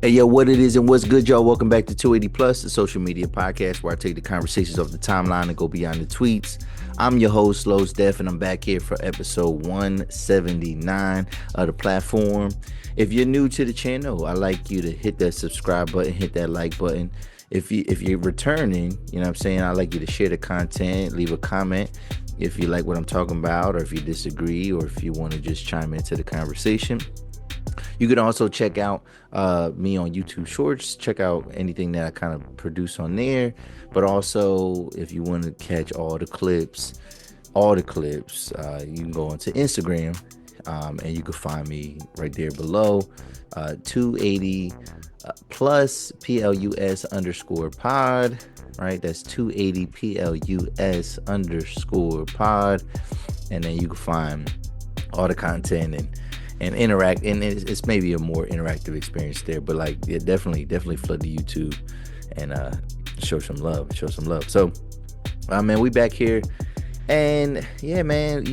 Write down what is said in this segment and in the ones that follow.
Hey, yo, what it is and what's good, y'all? Welcome back to 280 Plus, the social media podcast where I take the conversations off the timeline and go beyond the tweets. I'm your host, Los Def, and I'm back here for episode 179 of the platform. If you're new to the channel, I'd like you to hit that subscribe button, hit that like button. If you're returning, you know what I'm saying, I'd like you to share the content, leave a comment if you like what I'm talking about, or if you disagree, or if you want to just chime into the conversation. You can also check out me on YouTube Shorts. Check out anything that I kind of produce on there. But also, if you want to catch all the clips, you can go onto Instagram, and you can find me right there below. 280 plus PLUS underscore pod. Right, that's 280 PLUS underscore pod, and then you can find all the content and interact, and it's maybe a more interactive experience there, but like, yeah, definitely flood the YouTube and show some love. So man, we back here, and yeah, man,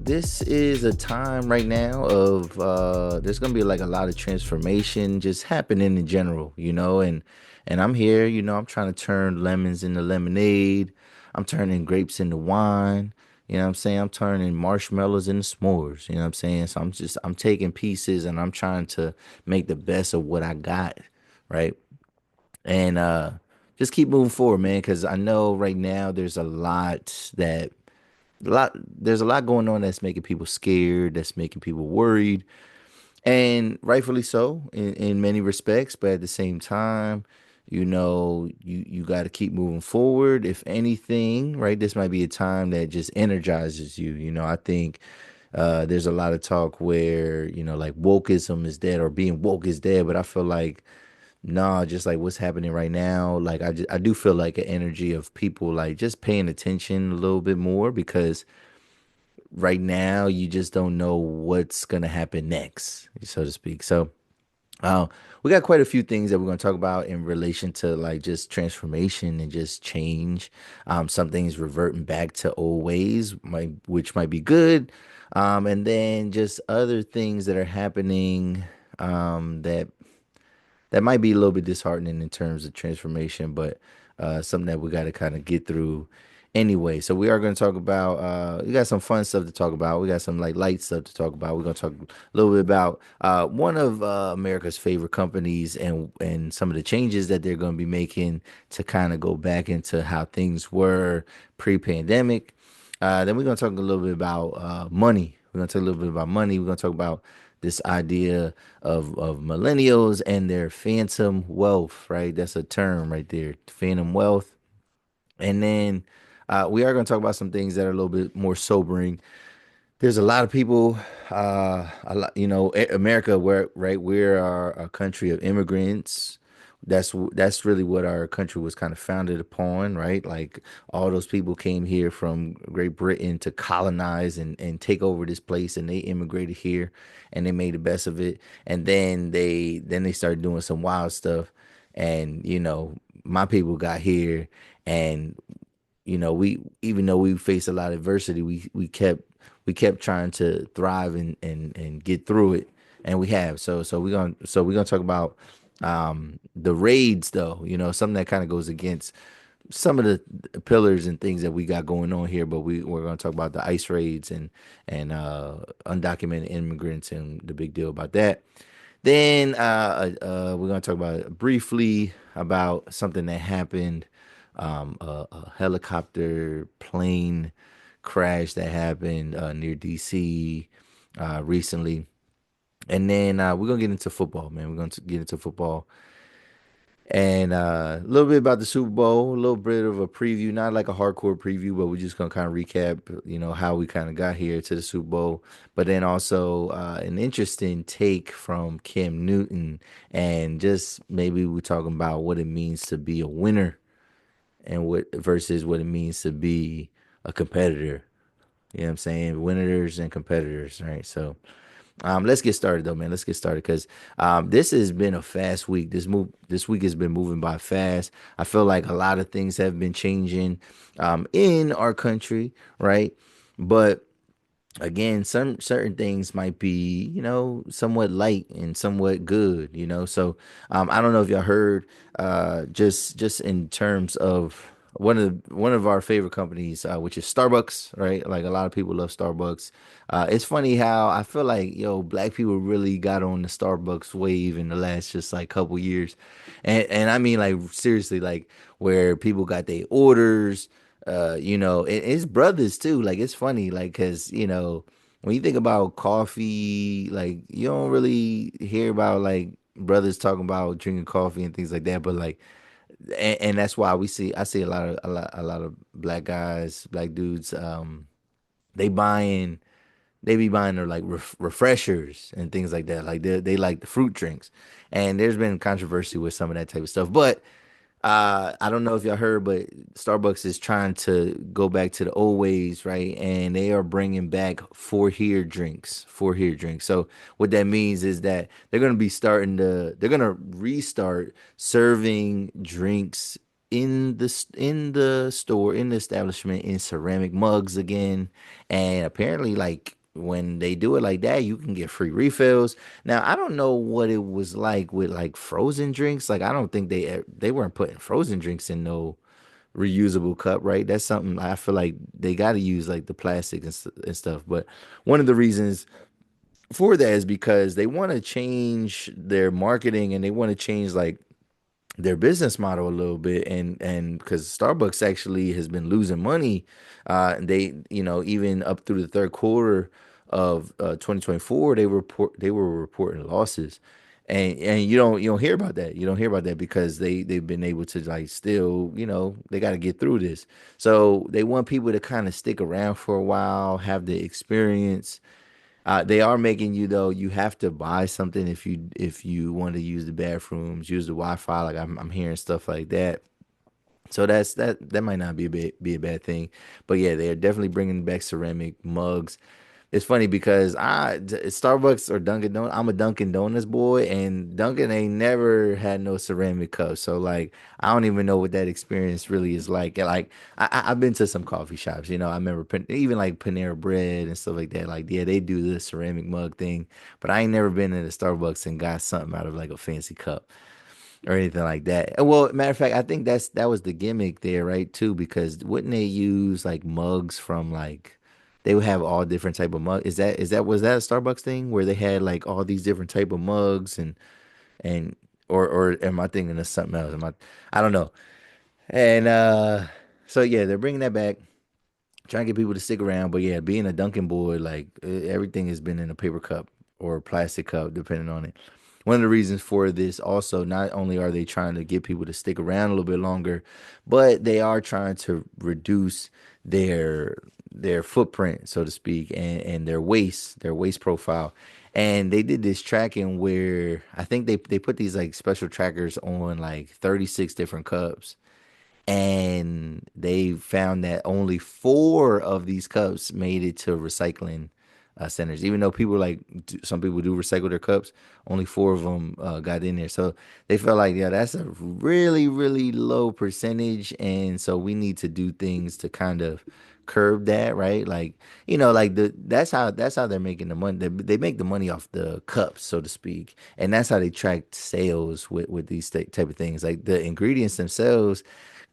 this is a time right now of there's gonna be like a lot of transformation just happening in general, and I'm here, I'm trying to turn lemons into lemonade. I'm turning grapes into wine. You know what I'm saying? I'm turning marshmallows into s'mores. You know what I'm saying? So I'm taking pieces and I'm trying to make the best of what I got, right? And just keep moving forward, man, because I know right now there's a lot going on that's making people scared, that's making people worried, and rightfully so in many respects. But at the same time, you got to keep moving forward. If anything, right, this might be a time that just energizes you. I think there's a lot of talk where, like wokeism is dead or being woke is dead, but I feel like, nah, just like what's happening right now, like I do feel like an energy of people like just paying attention a little bit more, because right now you just don't know what's gonna happen next, so to speak. So we got quite a few things that we're going to talk about in relation to like just transformation and just change. Some things reverting back to old ways, which might be good. And then just other things that are happening that might be a little bit disheartening in terms of transformation, but something that we got to kind of get through anyway. So we are going to talk about, we got some fun stuff to talk about. We got some like light stuff to talk about. We're going to talk a little bit about one of America's favorite companies and some of the changes that they're going to be making to kind of go back into how things were pre-pandemic. Then we're going to talk a little bit about money. We're going to talk a little bit about money. We're going to talk about this idea of millennials and their phantom wealth, right? That's a term right there, phantom wealth. And then we are going to talk about some things that are a little bit more sobering. There's a lot of people, America, we're a country of immigrants. That's really what our country was kind of founded upon, right? Like all those people came here from Great Britain to colonize and take over this place, and they immigrated here, and they made the best of it. And then they started doing some wild stuff, and my people got here, and we, even though we faced a lot of adversity, we kept trying to thrive and get through it, and we have. So we're gonna talk about the raids, though. Something that kind of goes against some of the pillars and things that we got going on here, but we're gonna talk about the ICE raids and undocumented immigrants and the big deal about that. Then we're gonna talk about briefly about something that happened, a helicopter plane crash that happened near DC recently. And then we're gonna get into football, man. We're gonna get into football and a little bit about the Super Bowl, a little bit of a preview, not like a hardcore preview, but we're just gonna kind of recap, how we kind of got here to the Super Bowl. But then also an interesting take from Cam Newton, and just maybe we're talking about what it means to be a winner and what versus what it means to be a competitor. You know what I'm saying? Winners and competitors, right? So let's get started though, man. Let's get started because this has been a fast week. This week has been moving by fast. I feel like a lot of things have been changing in our country, right? But again, some certain things might be, somewhat light and somewhat good, So I don't know if y'all heard, just in terms of one of our favorite companies, which is Starbucks, right? Like a lot of people love Starbucks. It's funny how I feel like, black people really got on the Starbucks wave in the last just like couple years. And I mean like seriously, like where people got their orders, and it's brothers too. Like it's funny, like because when you think about coffee, like you don't really hear about like brothers talking about drinking coffee and things like that. But like, and that's why I see a lot of black guys, black dudes, they buying they be buying their like refreshers and things like that. Like they like the fruit drinks, and there's been controversy with some of that type of stuff. But I don't know if y'all heard, but Starbucks is trying to go back to the old ways, right? And they are bringing back for here drinks. So what that means is that they're gonna restart serving drinks in the store, in the establishment, in ceramic mugs again. And apparently, like when they do it like that, you can get free refills. Now, I don't know what it was like with like frozen drinks. Like I don't think they weren't putting frozen drinks in no reusable cup, right? That's something I feel like they got to use like the plastic and stuff. But one of the reasons for that is because they want to change their marketing and they want to change like their business model a little bit, and because Starbucks actually has been losing money, and they even up through the third quarter of 2024 they were reporting losses, and you don't hear about that, because they've been able to like still, they got to get through this. So they want people to kind of stick around for a while, have the experience. They are making you though. You have to buy something if you want to use the bathrooms, use the Wi-Fi. Like I'm hearing stuff like that. So that might not be a bad thing, but yeah, they are definitely bringing back ceramic mugs. It's funny because Starbucks or Dunkin' Donuts. I'm a Dunkin' Donuts boy, and Dunkin' ain't never had no ceramic cups. So like, I don't even know what that experience really is like. And, like I've been to some coffee shops. I remember even like Panera Bread and stuff like that. Like yeah, they do the ceramic mug thing, but I ain't never been in a Starbucks and got something out of like a fancy cup or anything like that. Well, matter of fact, I think that was the gimmick there, right? Too, because wouldn't they use like mugs from like they would have all different type of mugs. Is that was that a Starbucks thing where they had like all these different type of mugs and or am I thinking of something else? I don't know. And so yeah, they're bringing that back, trying to get people to stick around. But yeah, being a Dunkin' boy, like everything has been in a paper cup or a plastic cup, depending on it. One of the reasons for this also, not only are they trying to get people to stick around a little bit longer, but they are trying to reduce their their footprint, so to speak, and their waste profile. And they did this tracking where I think they put these like special trackers on like 36 different cups, and they found that only four of these cups made it to recycling centers. Even though some people do recycle their cups, only four of them got in there. So they felt like, yeah, that's a really, really low percentage, and so we need to do things to kind of curb that, right? Like, like that's how they're making the money. They make the money off the cups, so to speak, and that's how they track sales with these type of things. Like the ingredients themselves,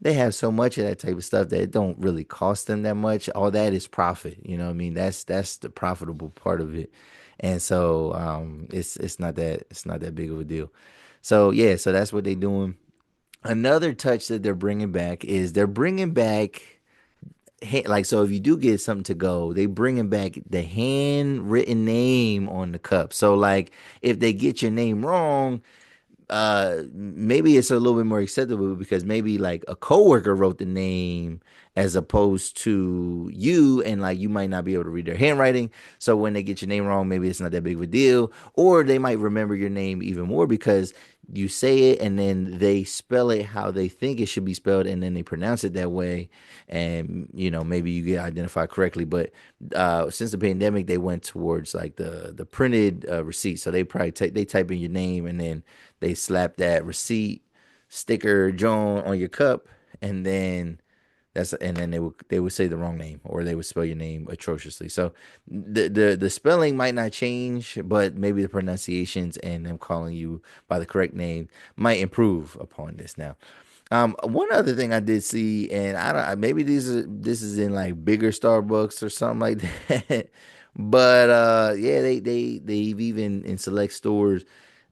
they have so much of that type of stuff that it don't really cost them that much. All that is profit. You know what I mean? That's the profitable part of it. And so it's not that big of a deal. So yeah, so that's what they're doing. Another touch that they're bringing back is they're bringing back like, so if you do get something to go, they bringing back the handwritten name on the cup. So like if they get your name wrong, maybe it's a little bit more acceptable because maybe like a coworker wrote the name as opposed to you, and like you might not be able to read their handwriting. So when they get your name wrong, maybe it's not that big of a deal, or they might remember your name even more because you say it and then they spell it how they think it should be spelled, and then they pronounce it that way, and maybe you get identified correctly. But since the pandemic, they went towards like the printed receipt, so they probably they type in your name and then they slap that receipt sticker John on your cup, and then And then they would say the wrong name or they would spell your name atrociously. So the spelling might not change, but maybe the pronunciations and them calling you by the correct name might improve upon this now. One other thing I did see, and I don't maybe this is in like bigger Starbucks or something like that. But yeah, they've even in select stores,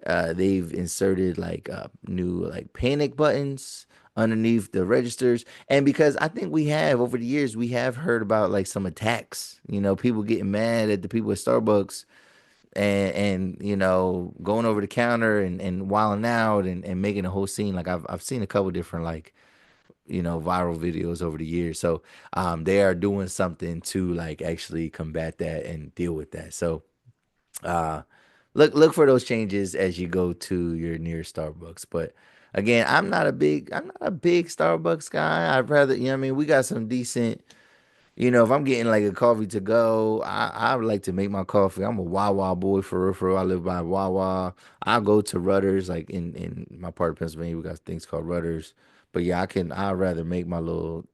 they've inserted like new like panic buttons underneath the registers. And because I think we have over the years we have heard about like some attacks, people getting mad at the people at Starbucks and going over the counter and wilding out and making a whole scene. Like I've seen a couple different like viral videos over the years. So they are doing something to like actually combat that and deal with that. So uh look for those changes as you go to your nearest Starbucks. But again, I'm not a big Starbucks guy. I'd rather, what I mean, we got some decent, if I'm getting like a coffee to go, I would like to make my coffee. I'm a Wawa boy for real, for real. I live by Wawa. I'll go to Rutter's, like in my part of Pennsylvania, we got things called Rutter's. But yeah, I'd rather make my little,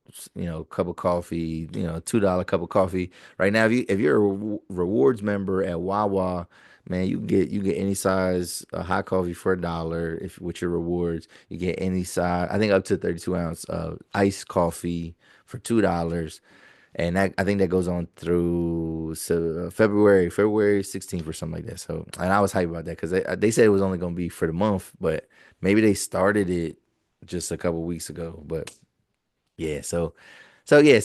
cup of coffee, $2 cup of coffee. Right now, if you're a rewards member at Wawa, man, you get any size hot coffee for $1 if with your rewards. You get any size, I think up to 32 ounce iced coffee for $2, and that I think that goes on through February 16th or something like that. So, and I was hyped about that because they said it was only going to be for the month, but maybe they started it just a couple weeks ago. But yeah, so yeah,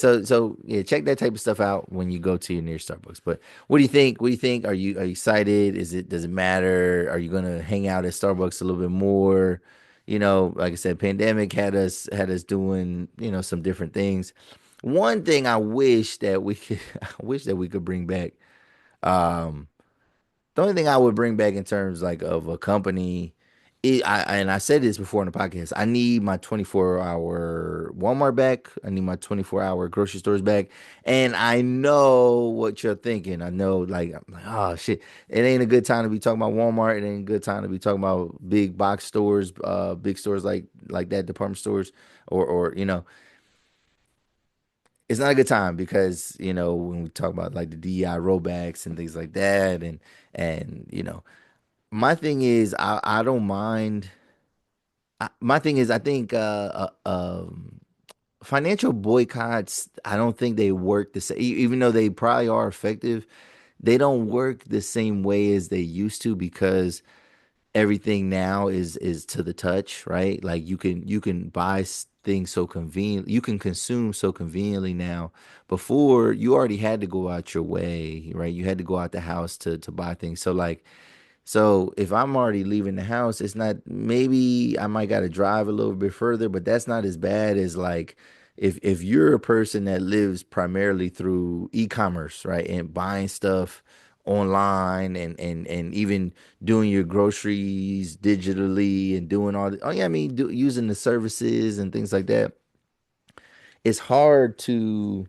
check that type of stuff out when you go to your near Starbucks. But what do you think? What do you think? Are you excited? Does it matter? Are you gonna hang out at Starbucks a little bit more? Like I said, pandemic had us doing, some different things. One thing I wish that we could I wish that we could bring back. Um, the only thing I would bring back in terms like of a company, and I said this before in the podcast, I need my 24-hour Walmart back. I need my 24-hour grocery stores back. And I know what you're thinking. I know, like, I'm like, oh shit, it ain't a good time to be talking about Walmart. It ain't a good time to be talking about big box stores, big stores like that, department stores, or it's not a good time because when we talk about like the DEI rollbacks and things like that, and my thing is, I don't mind. My thing is, I think financial boycotts, I don't think they work the same. Even though they probably are effective, they don't work the same way as they used to because everything now is to the touch, right? Like you can buy things so convenient, you can consume so conveniently now. Before you already had to go out your way, right? You had to go out the house to buy things. So like so if I'm already leaving the house, it's not, maybe I might gotta drive a little bit further, but that's not as bad as like if you're a person that lives primarily through e-commerce, right? And buying stuff online and even doing your groceries digitally and doing all the, oh yeah, I mean using the services and things like that. It's hard to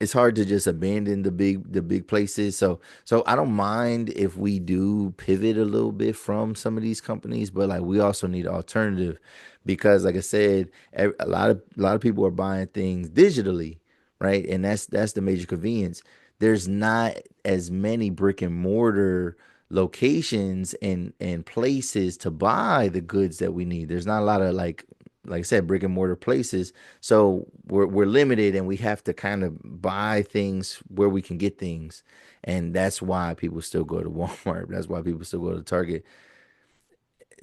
it's hard to just abandon the big places. So I don't mind if we do pivot a little bit from some of these companies, but like we also need an alternative because like I said, a lot of people are buying things digitally, right? And that's the major convenience. There's not as many brick and mortar locations and places to buy the goods that we need. There's not a lot of like I said, brick and mortar places. So we're limited and we have to kind of buy things where we can get things. And that's why people still go to Walmart. That's why people still go to Target.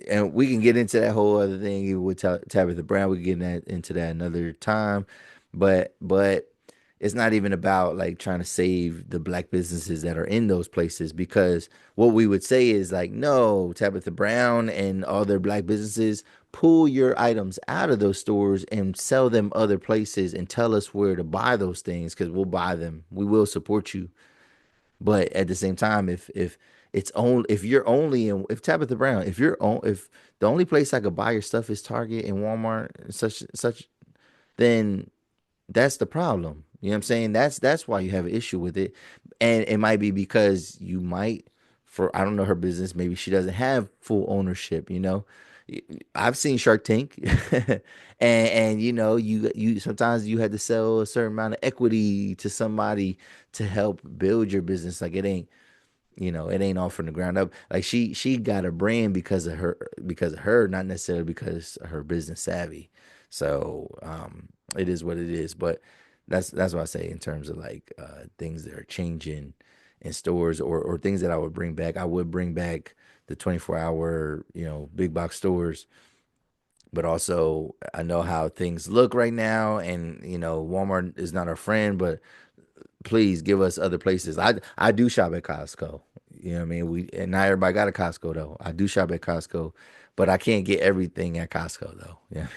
And we can get into that whole other thing with Tabitha Brown. We can get into that another time. But it's not even about like trying to save the black businesses that are in those places because what we would say is like, no, Tabitha Brown and all their black businesses, pull your items out of those stores and sell them other places and tell us where to buy those things because we'll buy them. We will support you. But at the same time, if you're only in if Tabitha Brown, if the only place I could buy your stuff is Target and Walmart and such, then that's the problem. You know what I'm saying? That's why you have an issue with it. And it might be because you might, for I don't know her business, maybe she doesn't have full ownership, I've seen Shark Tank, and you sometimes you had to sell a certain amount of equity to somebody to help build your business. Like it ain't all from the ground up. Like she got a brand because of her, not necessarily because of her business savvy. So it is what it is. But that's what I say in terms of like things that are changing in stores or things that I would bring back. I would bring back the 24-hour, big box stores. But also I know how things look right now, and Walmart is not our friend, but please give us other places. I do shop at Costco. You know what I mean? And not everybody got a Costco though. I do shop at Costco, but I can't get everything at Costco though. Yeah,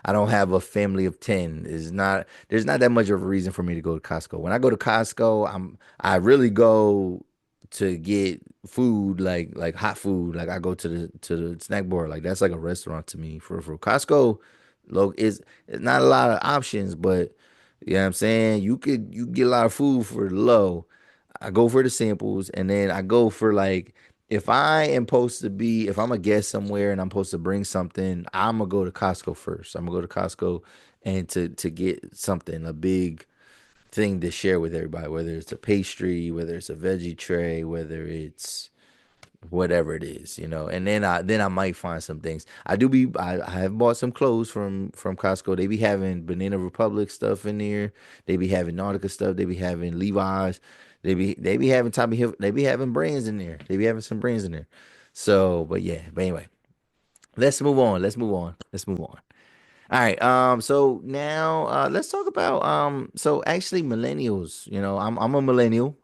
I don't have a family of 10. There's not that much of a reason for me to go to Costco. When I go to Costco, I really go to get food like hot food. Like I go to the snack bar. Like that's like a restaurant to me. For Costco, look, it's not a lot of options, but you know what I'm saying? You get a lot of food for low. I go for the samples, and then I go for like if I'm a guest somewhere and I'm supposed to bring something, I'm gonna go to Costco first. I'm gonna go to Costco and to get something, a big thing to share with everybody, whether it's a pastry, whether it's a veggie tray, whether it's whatever it is, and then I might find some things. I have bought some clothes from Costco. They be having Banana Republic stuff in there. They be having Nautica stuff. They be having Levi's. They be having Tommy Hill. They be having brands in there. They be having some brands in there. So, but yeah, but anyway, let's move on. Let's move on. Let's move on. All right. So now let's talk about so actually millennials. I'm a millennial.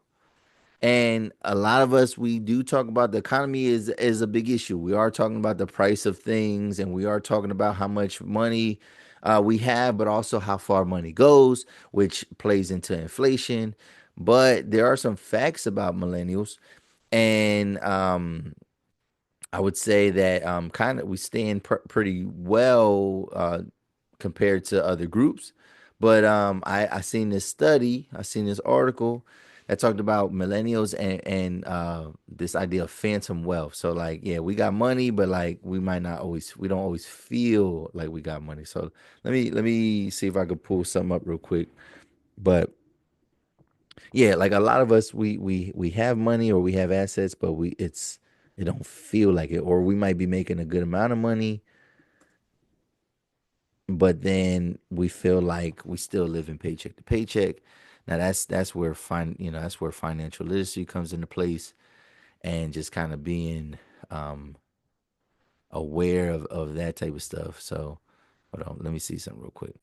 And a lot of us, we do talk about the economy is a big issue. We are talking about the price of things, and we are talking about how much money we have, but also how far money goes, which plays into inflation. But there are some facts about millennials, and I would say that kind of we stand pretty well compared to other groups. But I seen this study, I seen this article that talked about millennials and this idea of phantom wealth. So like, yeah, we got money, but like we don't always feel like we got money. So let me see if I could pull something up real quick. But yeah, like a lot of us, we have money or we have assets, but it don't feel like it, or we might be making a good amount of money, but then we feel like we still live in paycheck to paycheck. Now that's where financial literacy comes into place, and just kind of being um aware of that type of stuff. So hold on, let me see something real quick.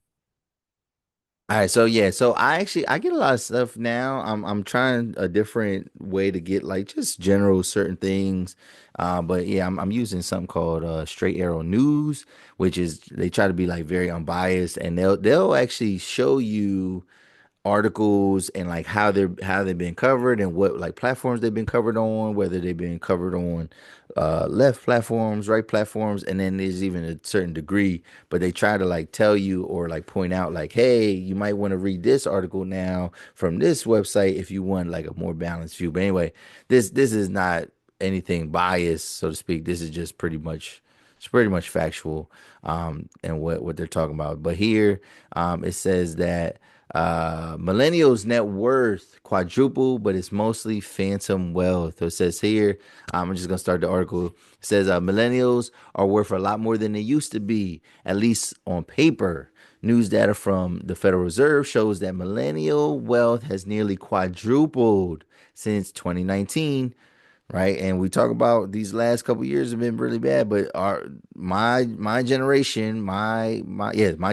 All right, so yeah, so I get a lot of stuff now. I'm trying a different way to get like just general certain things. But yeah, I'm using something called Straight Arrow News, which is they try to be like very unbiased, and they'll actually show you articles and like how they've been covered and what like platforms they've been covered on, whether they've been covered on left platforms, right platforms, and then there's even a certain degree, but they try to like tell you or like point out like, hey, you might want to read this article now from this website if you want like a more balanced view. But anyway, this is not anything biased, so to speak. This is just pretty much factual and what they're talking about. But here it says that millennials net worth quadruple, but it's mostly phantom wealth. So it says here, I'm just gonna start the article. It says millennials are worth a lot more than they used to be, at least on paper. News data from the Federal Reserve shows that millennial wealth has nearly quadrupled since 2019, right? And we talk about these last couple years have been really bad, but my generation, my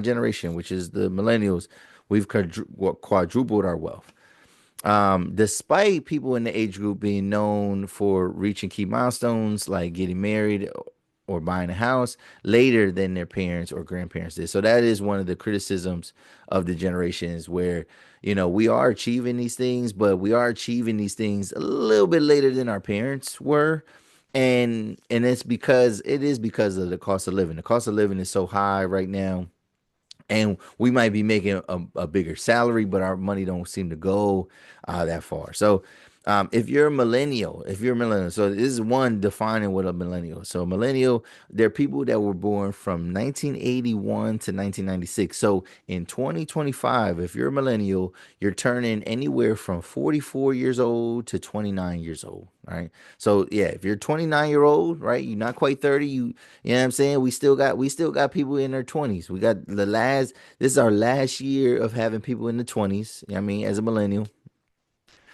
generation, which is the millennials, we've quadrupled our wealth. Despite people in the age group being known for reaching key milestones like getting married or buying a house later than their parents or grandparents did. So that is one of the criticisms of the generations where, we are achieving these things, but we are achieving these things a little bit later than our parents were. And it is because of the cost of living. The cost of living is so high right now, and we might be making a bigger salary, but our money don't seem to go that far. So If you're a millennial, if you're a millennial, so this is one defining what a millennial. So millennial, they're people that were born from 1981 to 1996. So in 2025, if you're a millennial, you're turning anywhere from 44 years old to 29 years old. Right. So yeah, if you're 29-year old, right, you're not quite 30. You know what I'm saying? We still got people in their 20s. We got the last. This is our last year of having people in the 20s. You know what I mean, as a millennial.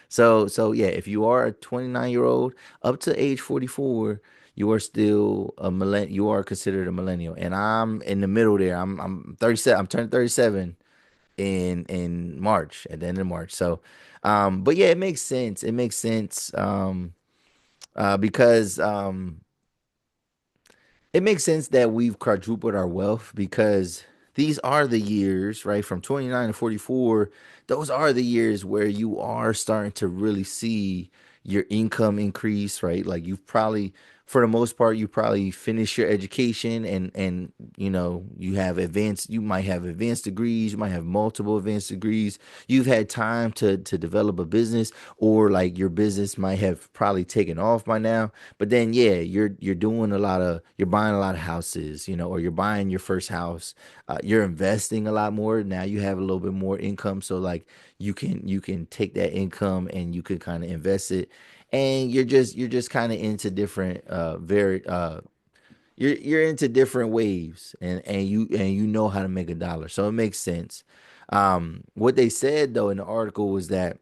So yeah, if you are a 29-year-old up to age 44, you are still a millennial. You are considered a millennial, and I'm in the middle there. I'm 37. I'm turning 37 in March, at the end of March. So, but yeah, it makes sense. It makes sense, because it makes sense that we've quadrupled our wealth because these are the years, right? From 29 to 44, those are the years where you are starting to really see your income increase, right? Like you've probably, for the most part, you probably finish your education and you have advanced, you might have advanced degrees, you might have multiple advanced degrees. You've had time to develop a business, or like your business might have probably taken off by now. But then yeah, you're doing you're buying a lot of houses, or you're buying your first house. You're investing a lot more. Now you have a little bit more income, so like you can take that income and you can kind of invest it. And you're just kind of into different very you're into different waves, and you know how to make a dollar. So it makes sense. What they said though in the article was that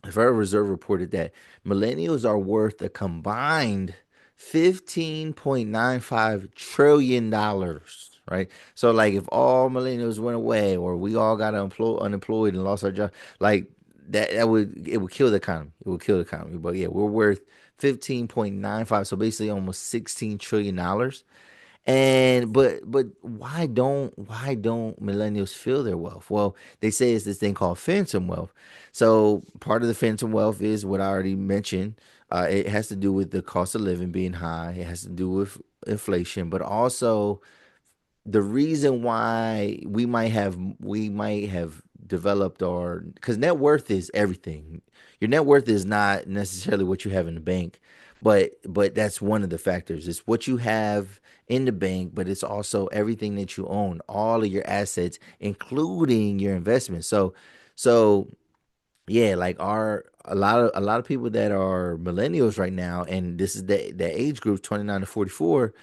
the Federal Reserve reported that millennials are worth a combined $15.95 trillion dollars. Right. So like if all millennials went away, or we all got unemployed and lost our job, like it would kill the economy. It would kill the economy. But yeah, we're worth 15.95. So basically almost $16 trillion. But why don't millennials feel their wealth? Well, they say it's this thing called phantom wealth. So part of the phantom wealth is what I already mentioned. It has to do with the cost of living being high. It has to do with inflation, but also the reason why we might have developed our, because net worth is everything. Your net worth is not necessarily what you have in the bank, but that's one of the factors. It's what you have in the bank, but it's also everything that you own, all of your assets, including your investments. So yeah, like our a lot of people that are millennials right now, and this is the age group 29 to 44,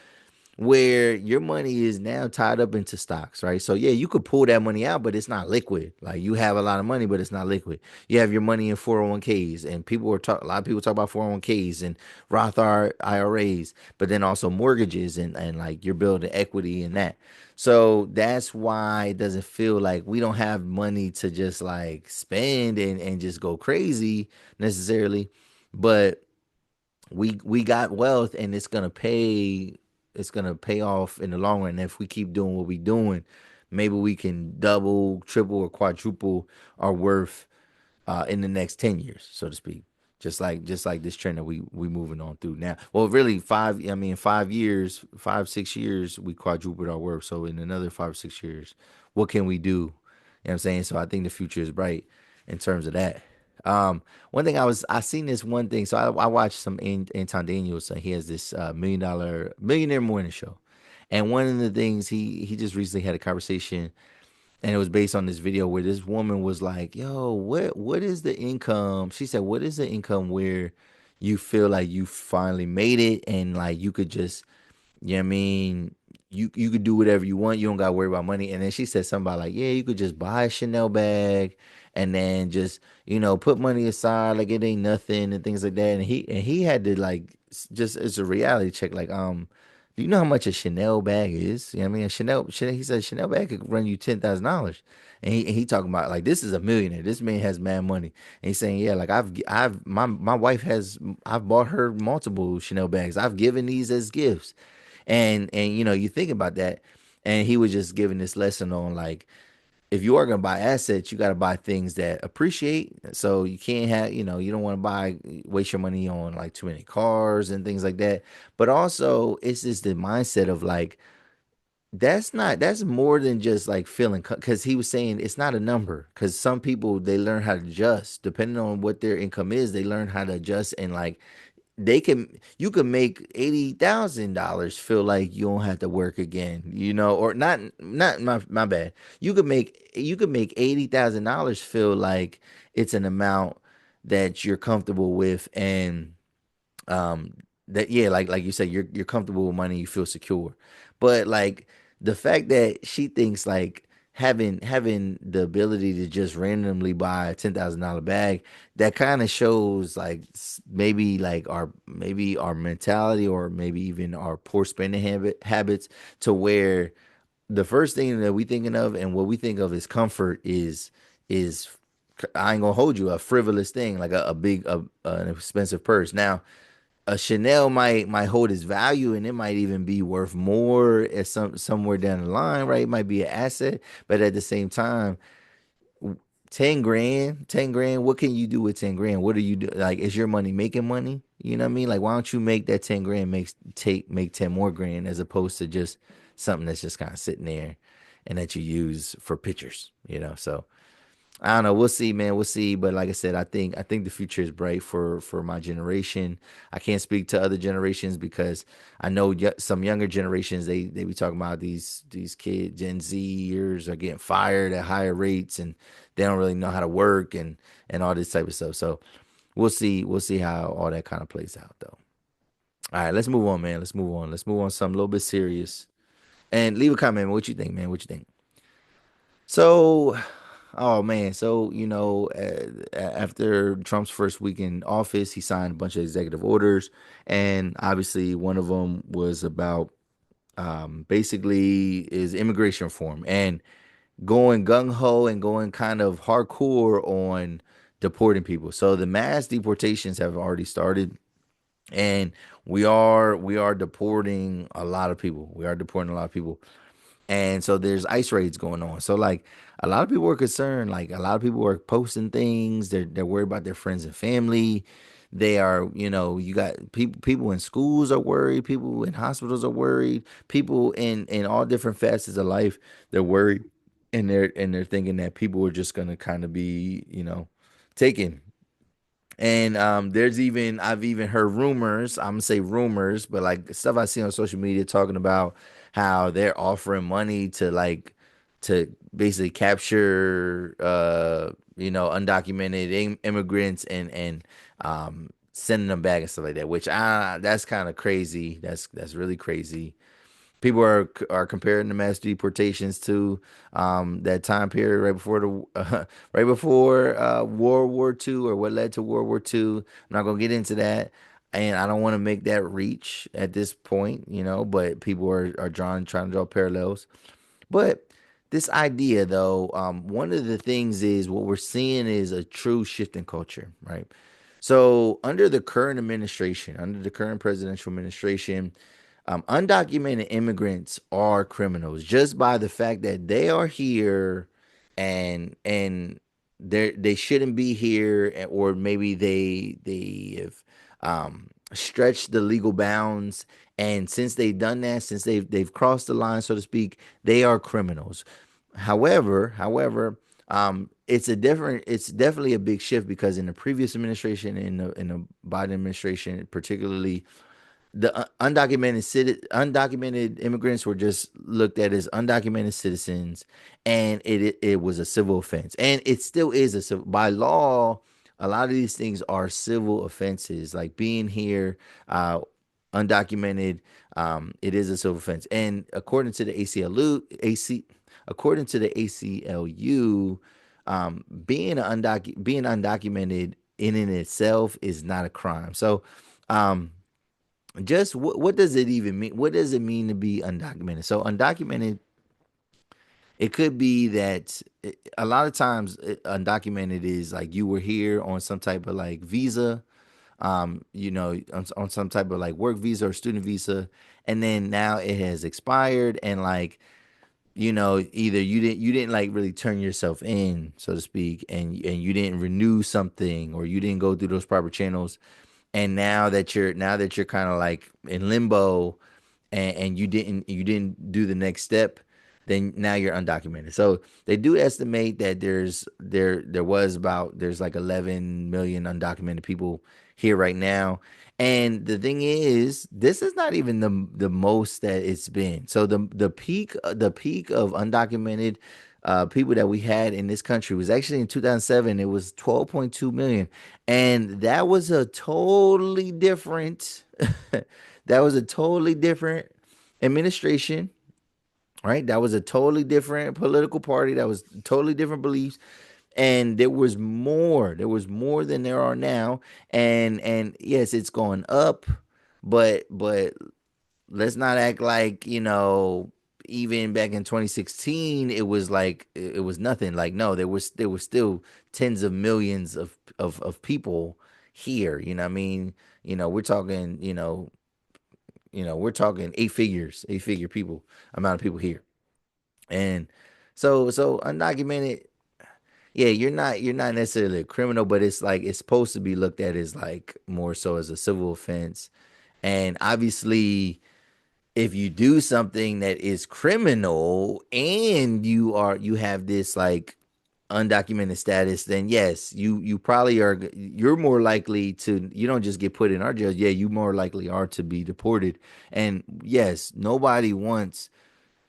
where your money is now tied up into stocks, right? So yeah, you could pull that money out, but it's not liquid. Like you have a lot of money, but it's not liquid. You have your money in 401ks, and a lot of people talk about 401ks and Roth IRAs, but then also mortgages, and like you're building equity in that. So that's why it doesn't feel like we don't have money to just like spend and just go crazy necessarily. But we got wealth, and it's gonna pay off in the long run. If we keep doing what we doing, maybe we can double, triple, or quadruple our worth in the next 10 years, so to speak. Just like this trend that we moving on through now. Well, really 5 years, 5 6 years, we quadrupled our worth. So in another 5 6 years, what can we do? You know what I'm saying? So I think the future is bright in terms of that. One thing I seen this one thing. So I watched some Anton Daniels. He has this millionaire morning show, and one of the things he just recently had a conversation, and it was based on this video where this woman was like, "Yo, what is the income?" She said, "What is the income where you feel like you finally made it, and like you could just, you know what I mean, you could do whatever you want. You don't gotta worry about money." And then she said something about like, "Yeah, you could just buy a Chanel bag and then just, put money aside like it ain't nothing and things like that." And he had to like just as a reality check, like, do you know how much a Chanel bag is? You know what I mean? He said Chanel bag could run you $10,000. And he talking about like this is a millionaire. This man has mad money. And he's saying, yeah, like my wife has, I've bought her multiple Chanel bags. I've given these as gifts. And you think about that. And he was just giving this lesson on like, if you are gonna buy assets, you gotta buy things that appreciate. So you can't have, you don't want to waste your money on like too many cars and things like that. But also, it's just the mindset of like that's more than just like feeling, because he was saying it's not a number, because some people they learn how to adjust depending on what their income is. They learn how to adjust, and like you can make $80,000 feel like you don't have to work again, or not my bad. You could make $80,000 feel like it's an amount that you're comfortable with, and um that, yeah, like you said, you're comfortable with money, you feel secure. But like the fact that she thinks like having the ability to just randomly buy a $10,000 bag, that kind of shows like maybe our mentality, or maybe even our poor spending habits, to where the first thing that we thinking of and what we think of as comfort is I ain't gonna hold you, a frivolous thing, like a big an expensive purse. Now a Chanel might hold its value, and it might even be worth more at somewhere down the line, right? It might be an asset, but at the same time, 10 grand, what can you do with 10 grand? What do you do? Like, is your money making money? You know what I mean? Like, why don't you make that 10 grand make 10 more grand, as opposed to just something that's just kind of sitting there and that you use for pictures? So I don't know. We'll see, man. We'll see. But like I said, I think the future is bright for my generation. I can't speak to other generations because I know some younger generations, they be talking about these kids, Gen Zers are getting fired at higher rates, and they don't really know how to work, and all this type of stuff. So we'll see. We'll see how all that kind of plays out, though. All right, let's move on, man. Let's move on. Let's move on to something a little bit serious. And leave a comment, man. What you think, man? What you think? So, oh man, so after Trump's first week in office, he signed a bunch of executive orders, and obviously one of them was about basically is immigration reform, and going gung ho and going kind of hardcore on deporting people. So the mass deportations have already started, and we are deporting a lot of people. We are deporting a lot of people, and so there's ice raids going on. So like a lot of people are concerned. Like a lot of people are posting things. They're worried about their friends and family. They are, you got people in schools are worried. People in hospitals are worried. People in all different facets of life, they're worried, and they're thinking that people are just gonna kind of be, taken. And I've even heard rumors. I'm gonna say rumors, but like stuff I see on social media talking about how they're offering money to basically capture undocumented immigrants, and sending them back and stuff like that. Which that's kind of crazy. That's really crazy. People are comparing the mass deportations to that time period right before the right before World War II, or what led to World War II. I'm not gonna get into that, and I don't want to make that reach at this point, but people are trying to draw parallels. But this idea, though, one of the things is what we're seeing is a true shift in culture, right? So under the current presidential administration, undocumented immigrants are criminals just by the fact that they are here, and they shouldn't be here, or maybe they have stretched the legal bounds, and since they've done that, since they've crossed the line, so to speak, they are criminals. However, it's definitely a big shift, because in the previous administration, in the Biden administration particularly, the undocumented immigrants were just looked at as undocumented citizens, and it was a civil offense, and it still is a civil by law. A lot of these things are civil offenses, like being here, uh, undocumented. It is a civil offense, and according to the ACLU, being undocumented in itself is not a crime. So. Just what does it even mean? What does it mean to be undocumented? So undocumented, it could be that a lot of times undocumented is like you were here on some type of like visa, on some type of like work visa or student visa, and then now it has expired, and like either you didn't like really turn yourself in, so to speak, and you didn't renew something, or you didn't go through those proper channels, and now that you're kind of like in limbo, and you didn't do the next step, then now you're undocumented. So they do estimate that there's like 11 million undocumented people here right now. And the thing is, this is not even the most that it's been. So the peak of undocumented people that we had in this country was actually in 2007. It was 12.2 million, and that was a totally different that was a totally different administration, right? That was a totally different political party. That was totally different beliefs. And there was more than there are now. And yes, it's going up, but let's not act like, even back in 2016 it was like it was nothing. Like, no, there was still tens of millions of people here. What I mean, we're talking, we're talking eight figure people, amount of people here. And so undocumented, yeah, you're not necessarily a criminal, but it's like it's supposed to be looked at as like more so as a civil offense. And obviously, if you do something that is criminal and you have this like undocumented status, then yes, you probably you're more likely to, you don't just get put in our jail. Yeah, you more likely are to be deported. And yes, nobody wants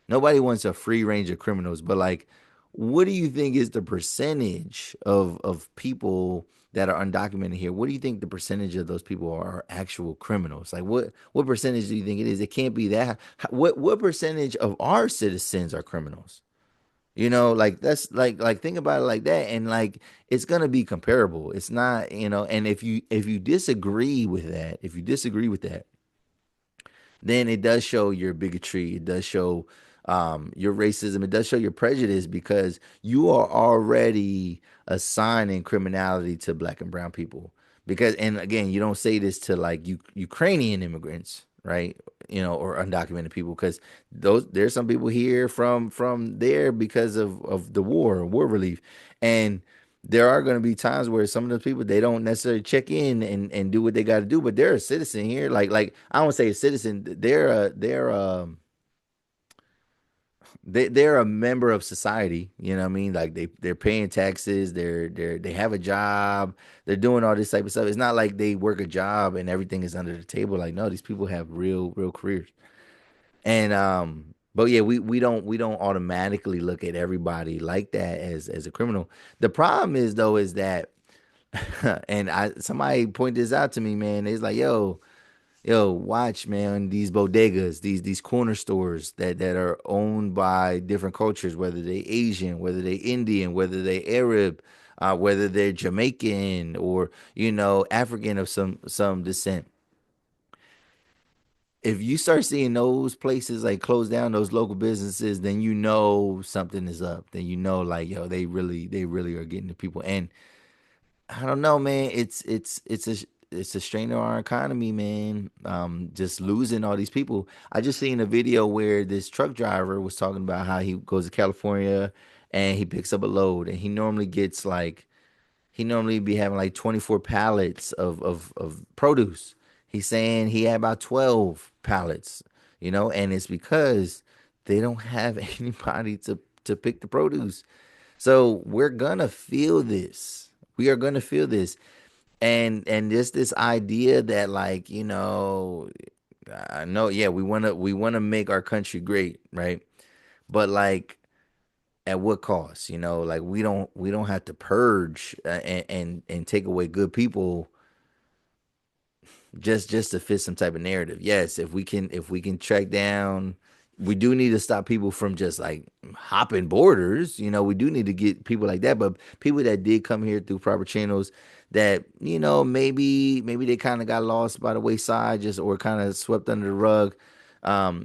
a free range of criminals, but like, what do you think is the percentage of people that are undocumented here? What do you think the percentage of those people are actual criminals? Like, what percentage do you think it is? It can't be that. What percentage of our citizens are criminals? Like, that's like think about it like that, and like it's gonna be comparable. It's not, and if you disagree with that, then it does show your bigotry. It does show your racism. It does show your prejudice, because you are already assigning criminality to black and brown people. Because, and again, you don't say this to like Ukrainian immigrants, right? Or undocumented people, because there's some people here from there because of the war relief. And there are going to be times where some of those people, they don't necessarily check in and do what they got to do, but they're a citizen here. Like I don't say a citizen, they're a member of society. You know what I mean? Like they're paying taxes, they have a job, they're doing all this type of stuff. It's not like they work a job and everything is under the table. Like, no, these people have real careers. And but yeah, we don't automatically look at everybody like that as a criminal. The problem is, though, is that and somebody pointed this out to me, man. It's like, yo, watch, man, these bodegas, these corner stores that are owned by different cultures, whether they Asian, whether they Indian, whether they Arab, whether they're Jamaican, or African of some descent. If you start seeing those places like close down, those local businesses, then something is up. Then like, yo, they really are getting the people. And I don't know, man. It's a strain on our economy, man. Just losing all these people. I just seen a video where this truck driver was talking about how he goes to California and he picks up a load, and he normally be having like 24 pallets of produce. He's saying he had about 12 pallets, and it's because they don't have anybody to pick the produce. So we're gonna feel this. We are gonna feel this. And just this idea that, like, I know, yeah, we wanna make our country great, right? But like, at what cost? Like, we don't have to purge, and take away good people just to fit some type of narrative. Yes, if we can track down, we do need to stop people from just like hopping borders. We do need to get people like that, but people that did come here through proper channels, that maybe they kind of got lost by the wayside, just, or kind of swept under the rug.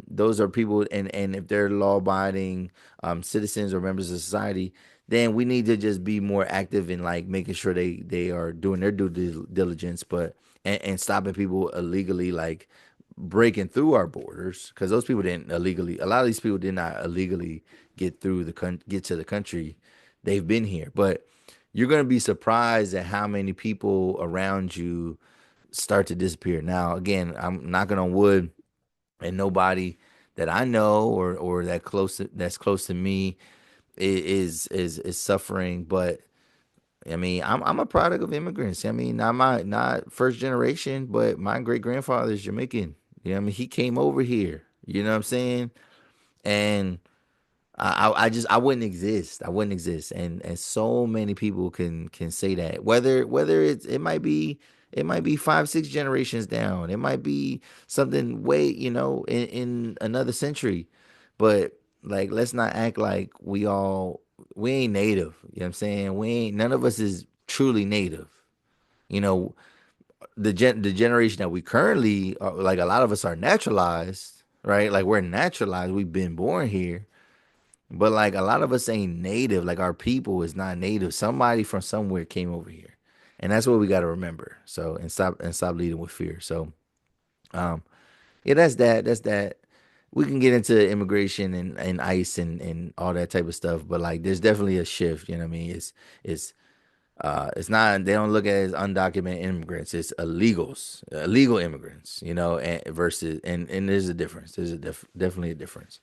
Those are people, and if they're law abiding citizens or members of society, then we need to just be more active in like making sure they are doing their due diligence, but and stopping people illegally, like breaking through our borders, because those people didn't illegally. A lot of these people did not illegally get to the country. They've been here, but you're gonna be surprised at how many people around you start to disappear. Now, again, I'm knocking on wood. and nobody that I know or that's close to me is suffering. But I mean, I'm a product of immigrants. I mean, not first generation, but my great grandfather is Jamaican. You know, what I mean, he came over here. You know what I'm saying? And I wouldn't exist. I wouldn't exist. And so many people can say that. Whether it might be five, six generations down. It might be something way, in another century. But like let's not act like we ain't native. You know what I'm saying? We ain't none of us is truly native. You know, the generation that we currently are, like a lot of us are naturalized, right? Like we're naturalized. We've been born here, but like a lot of us ain't native. Like our people is not native. Somebody from somewhere came over here, and that's what we got to remember. So and stop leading with fear. So um, yeah, that's that. That's that. We can get into immigration and ICE and all that type of stuff, but like there's definitely a shift. You know what I mean? It's not they don't look at it as undocumented immigrants. It's illegal immigrants. And versus and there's a difference. There's definitely a difference.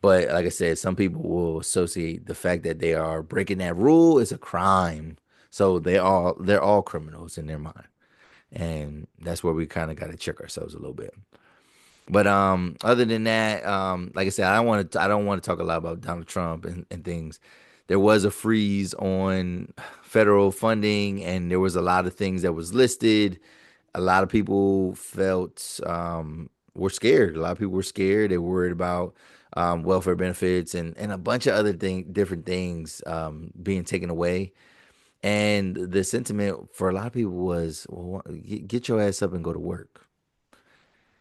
But like I said, some people will associate the fact that they are breaking that rule as a crime. So they're all criminals in their mind. And that's where we kind of got to check ourselves a little bit. But other than that, like I said, I don't want to talk a lot about Donald Trump and things. There was a freeze on federal funding, and there was a lot of things that was listed. A lot of people felt were scared. A lot of people were scared. They were worried about welfare benefits and a bunch of other different things being taken away. And the sentiment for a lot of people was, well, get your ass up and go to work.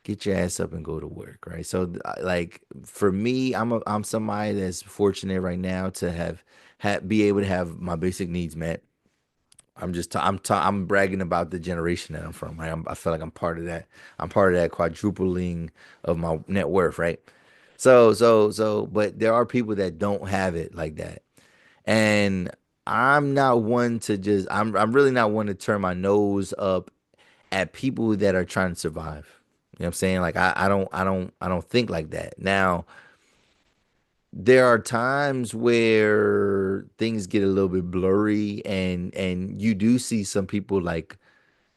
Get your ass up and go to work, right? So, like for me, I'm somebody that's fortunate right now to be able to have my basic needs met. I'm bragging about the generation that I'm from. Right? I feel like I'm part of that. I'm part of that quadrupling of my net worth, right? But there are people that don't have it like that, and I'm not one to just. I'm really not one to turn my nose up at people that are trying to survive. You know what I'm saying? Like I don't think like that. Now, there are times where things get a little bit blurry and you do see some people like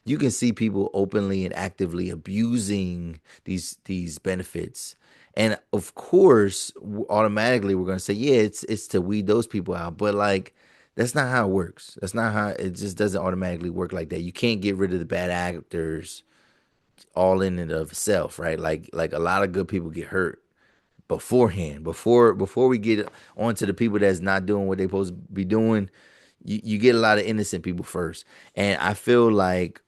you can see people openly and actively abusing these benefits. And of course, automatically we're going to say, yeah, it's to weed those people out, but like that's not how it works. That's not how it just doesn't automatically work like that. You can't get rid of the bad actors all in and of itself, right? Like a lot of good people get hurt beforehand. Before we get on to the people that's not doing what they're supposed to be doing, you get a lot of innocent people first. And I feel like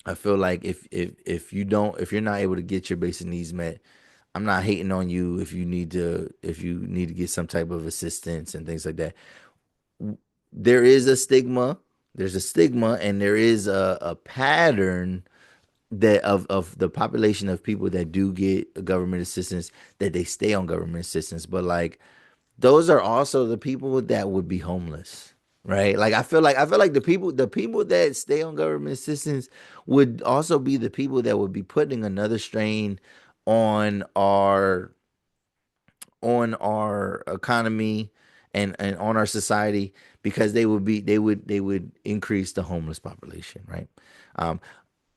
if you're not able to get your basic needs met, I'm not hating on you if you need to get some type of assistance and things like that. There is a stigma. There's a stigma and there is a pattern that of the population of people that do get government assistance that they stay on government assistance, but like those are also the people that would be homeless, right? Like I feel like the people that stay on government assistance would also be the people that would be putting another strain on our economy and on our society because they would increase the homeless population, right? Um,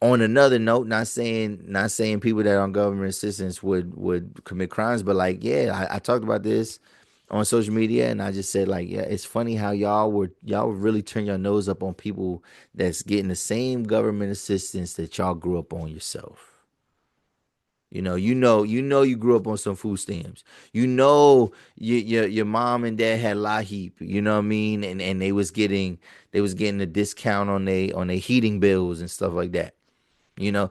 on another note, not saying people that are on government assistance would commit crimes, but like yeah, I talked about this on social media and I just said like yeah, it's funny how y'all would really turn your nose up on people that's getting the same government assistance that y'all grew up on yourself. You grew up on some food stamps. Your mom and dad had La Heap. You know what I mean, and they was getting a discount on their heating bills and stuff like that. There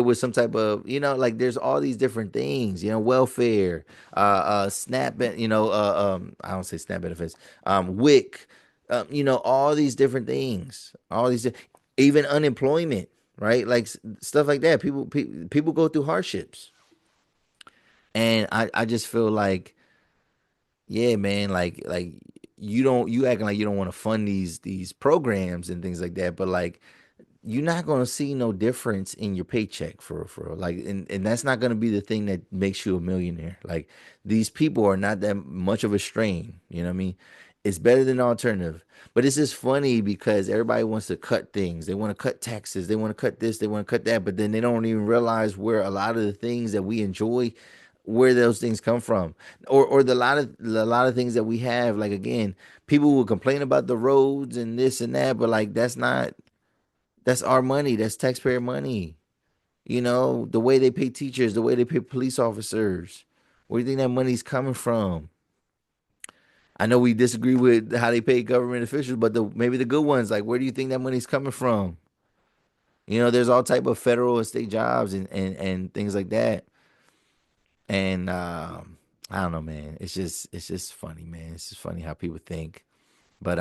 was some type of, like there's all these different things, welfare, SNAP, I don't say SNAP benefits, WIC, all these different things, even unemployment, right? Like stuff like that. People go through hardships, and I just feel like, yeah, man, like you acting like you don't want to fund these programs and things like that, but like you're not gonna see no difference in your paycheck for real. Like, and that's not gonna be the thing that makes you a millionaire. Like, these people are not that much of a strain. You know what I mean? It's better than the alternative. But it's just funny because everybody wants to cut things. They want to cut taxes. They want to cut this. They want to cut that. But then they don't even realize where a lot of the things that we enjoy, where those things come from, or the lot of things that we have. Like, again, people will complain about the roads and this and that, but like that's our money. That's taxpayer money. You know, the way they pay teachers, the way they pay police officers. Where do you think that money's coming from? I know we disagree with how they pay government officials, but maybe the good ones, like, where do you think that money's coming from? You know, there's all type of federal and state jobs and things like that. And I don't know, man. It's just funny, man. It's just funny how people think. But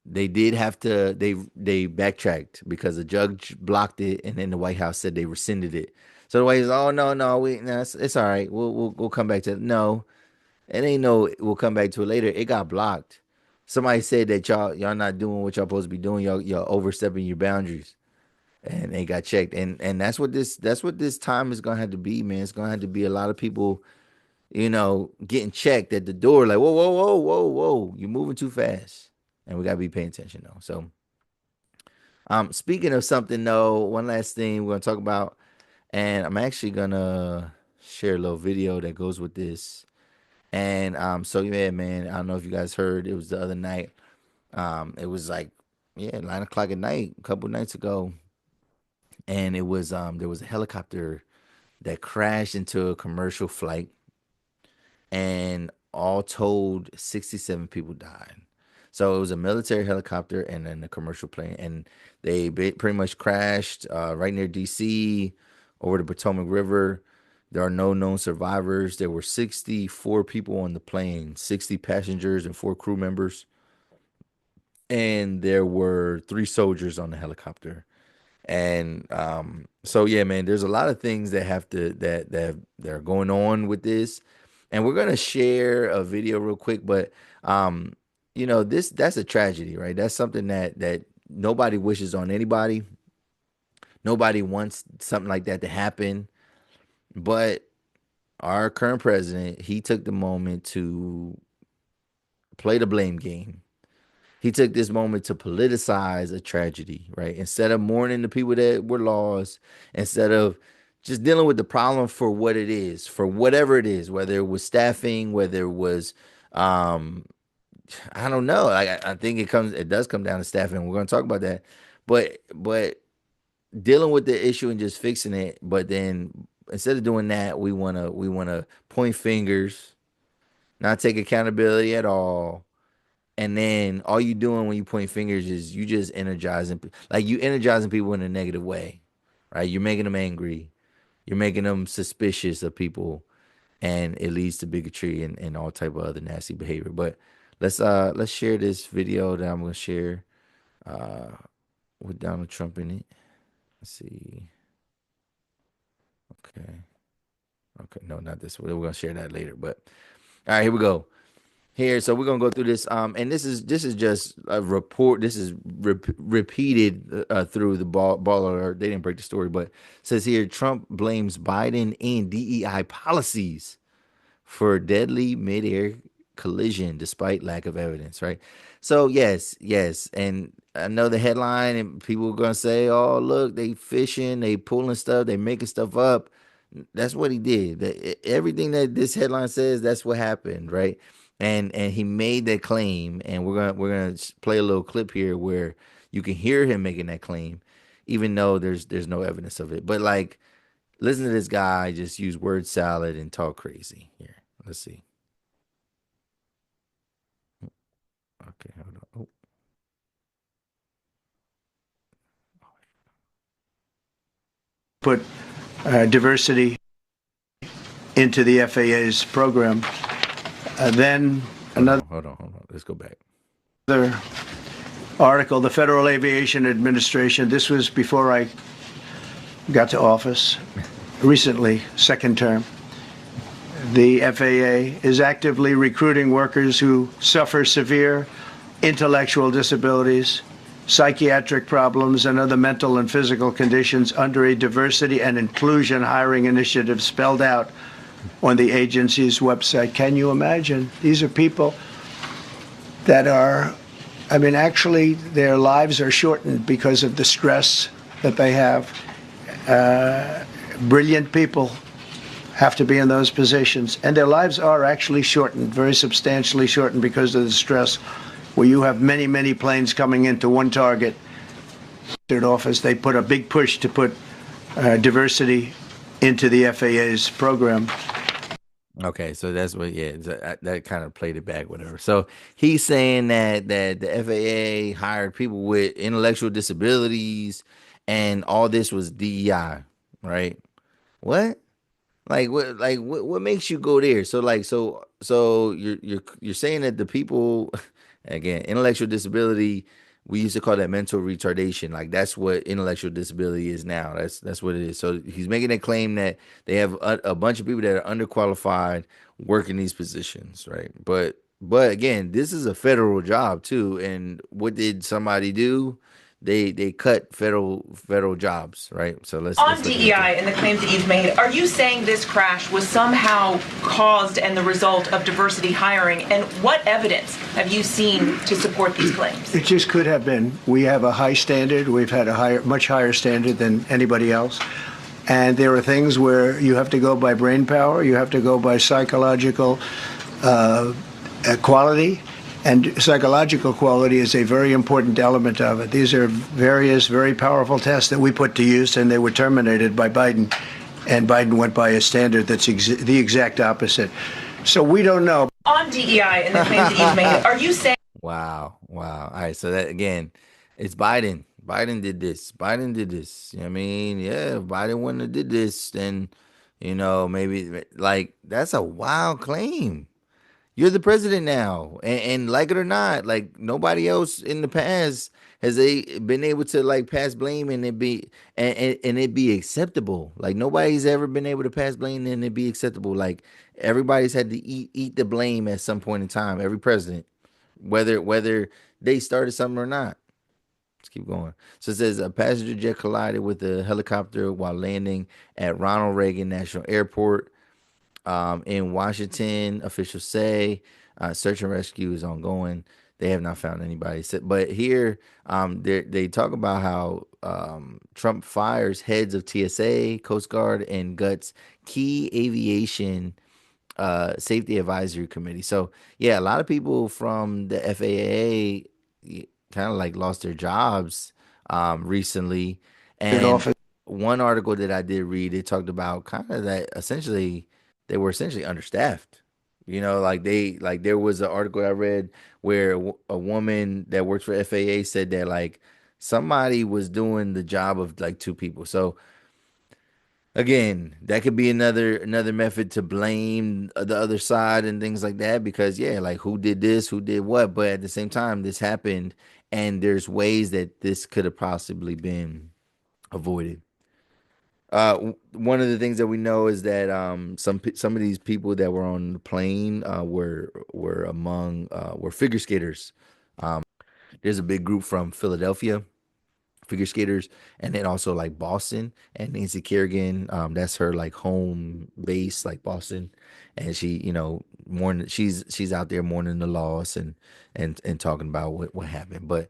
they did have to they backtracked because the judge blocked it, and then the White House said they rescinded it. So the White House, oh no, no, no, it's all right. We'll come back to it. No, it ain't no. We'll come back to it later. It got blocked. Somebody said that y'all not doing what y'all supposed to be doing. Y'all overstepping your boundaries, and they got checked. And that's what this time is gonna have to be, man. It's gonna have to be a lot of people, getting checked at the door, like, whoa, whoa, whoa, whoa, whoa, you're moving too fast, and we gotta be paying attention though. So, speaking of something though, one last thing we're gonna talk about, and I'm actually gonna share a little video that goes with this. And so yeah, man, I don't know if you guys heard, it was the other night. It was like, yeah, 9 o'clock at night, a couple nights ago, and it was there was a helicopter that crashed into a commercial flight, and all told, 67 people died. So it was a military helicopter and then a commercial plane, and they pretty much crashed right near DC over the Potomac River. There are no known survivors. There were 64 people on the plane, 60 passengers and 4 crew members, and there were 3 soldiers on the helicopter. And so yeah, man, there's a lot of things that have to that are going on with this, and we're gonna share a video real quick. But that's a tragedy, right? That's something that nobody wishes on anybody. Nobody wants something like that to happen. But our current president, he took the moment to play the blame game. He took this moment to politicize a tragedy, right? Instead of mourning the people that were lost, instead of just dealing with the problem for what it is, for whatever it is, whether it was staffing, whether it was, um, I don't know. I think it does come down to staffing. We're going to talk about that, but dealing with the issue and just fixing it. But then instead of doing that, we wanna point fingers, not take accountability at all. And then all you doing when you point fingers is you just energizing people in a negative way, right? You're making them angry. You're making them suspicious of people, and it leads to bigotry and all type of other nasty behavior. But let's share this video that I'm gonna share uh with Donald Trump in it. Let's see. Okay. Okay. No, not this one. We're gonna share that later. But all right, here we go. Here, so we're gonna go through this. And this is just a report. This is repeated through the ball alert. They didn't break the story, but it says here Trump blames Biden and DEI policies for deadly midair collision despite lack of evidence, right? So yes, yes, and I know the headline, and people are gonna say, "Oh, look, they fishing, they pulling stuff, they making stuff up." That's what he did. Everything that this headline says, that's what happened, right? And he made that claim, and we're gonna play a little clip here where you can hear him making that claim, even though there's no evidence of it. But like, listen to this guy just use word salad and talk crazy. Here, let's see. Okay, hold on. Oh, put diversity into the FAA's program. Then another hold on. Let's go back. Article, the Federal Aviation Administration, this was before I got to office, recently, second term. The FAA is actively recruiting workers who suffer severe intellectual disabilities psychiatric problems, and other mental and physical conditions under a diversity and inclusion hiring initiative spelled out on the agency's website. Can you imagine? These are people that are, I mean, actually, their lives are shortened because of the stress that they have. Brilliant people have to be in those positions, and their lives are actually shortened, very substantially shortened because of the stress, where you have many, many planes coming into one target. Office, they put a big push to put diversity into the FAA's program. Okay, so that's what, yeah, that kind of played it back, whatever. So he's saying that the FAA hired people with intellectual disabilities, and all this was DEI, right? What? What makes you go there? So you're saying that the people, again, intellectual disability, we used to call that mental retardation. Like that's what intellectual disability is now. That's what it is. So he's making a claim that they have a bunch of people that are underqualified working these positions, right? But again, this is a federal job too. And what did somebody do? They cut federal jobs, right? So On let's look at DEI this. and the claims that you've made, are you saying this crash was somehow caused and the result of diversity hiring? And what evidence have you seen to support these claims? It just could have been. We have a high standard. We've had much higher standard than anybody else. And there are things where you have to go by brain power, you have to go by psychological quality, and psychological quality is a very important element of it. These are various very powerful tests that we put to use, and they were terminated by Biden, and Biden went by a standard that's the exact opposite. So we don't know. On DEI and the claims that you've made, are you saying Wow. Wow. All right. So that again, it's Biden. Biden did this. Biden did this. You know what I mean? Yeah, if Biden wouldn't have did this, then, maybe like that's a wild claim. You're the president now. And like it or not, like nobody else in the past has been able to like pass blame and and it be acceptable. Like nobody's ever been able to pass blame and it be acceptable. Like everybody's had to eat the blame at some point in time. Every president, whether they started something or not. Let's keep going. So it says a passenger jet collided with a helicopter while landing at Ronald Reagan National Airport in Washington. Officials say search and rescue is ongoing. They have not found anybody. But here, they talk about how Trump fires heads of TSA, Coast Guard, and guts key aviation safety advisory committee. So yeah, a lot of people from the FAA kind of like lost their jobs recently. And one article that I did read, it talked about kind of that essentially they were essentially understaffed. Like there was an article I read where a woman that works for FAA said that like somebody was doing the job of like two people. So again, that could be another method to blame the other side and things like that because yeah, like who did this, who did what, but at the same time this happened and there's ways that this could have possibly been avoided. One of the things that we know is that some of these people that were on the plane were figure skaters. There's a big group from Philadelphia figure skaters, and then also like Boston and Nancy Kerrigan. That's her like home base, like Boston, and she, mourning. She's out there mourning the loss and talking about what happened. But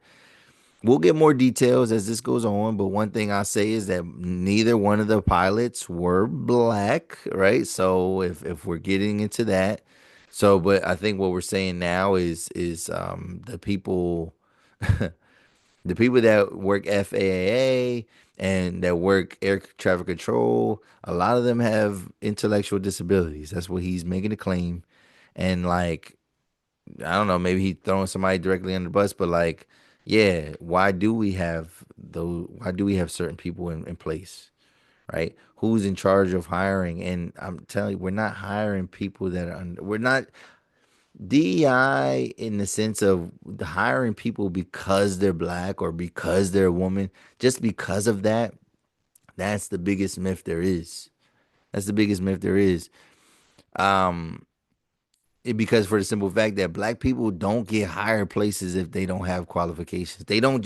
we'll get more details as this goes on. But one thing I say is that neither one of the pilots were black, right? So if we're getting into that, but I think what we're saying now is the people. The people that work FAA and that work air traffic control, a lot of them have intellectual disabilities. That's what he's making a claim. And like, I don't know, maybe he's throwing somebody directly under the bus, but like, yeah, why do we have certain people in place? Right? Who's in charge of hiring? And I'm telling you, we're not hiring people that are we're not DEI in the sense of hiring people because they're black or because they're a woman, just because of that, that's the biggest myth there is. That's the biggest myth there is. Um, Because for the simple fact that black people don't get hired places if they don't have qualifications. They don't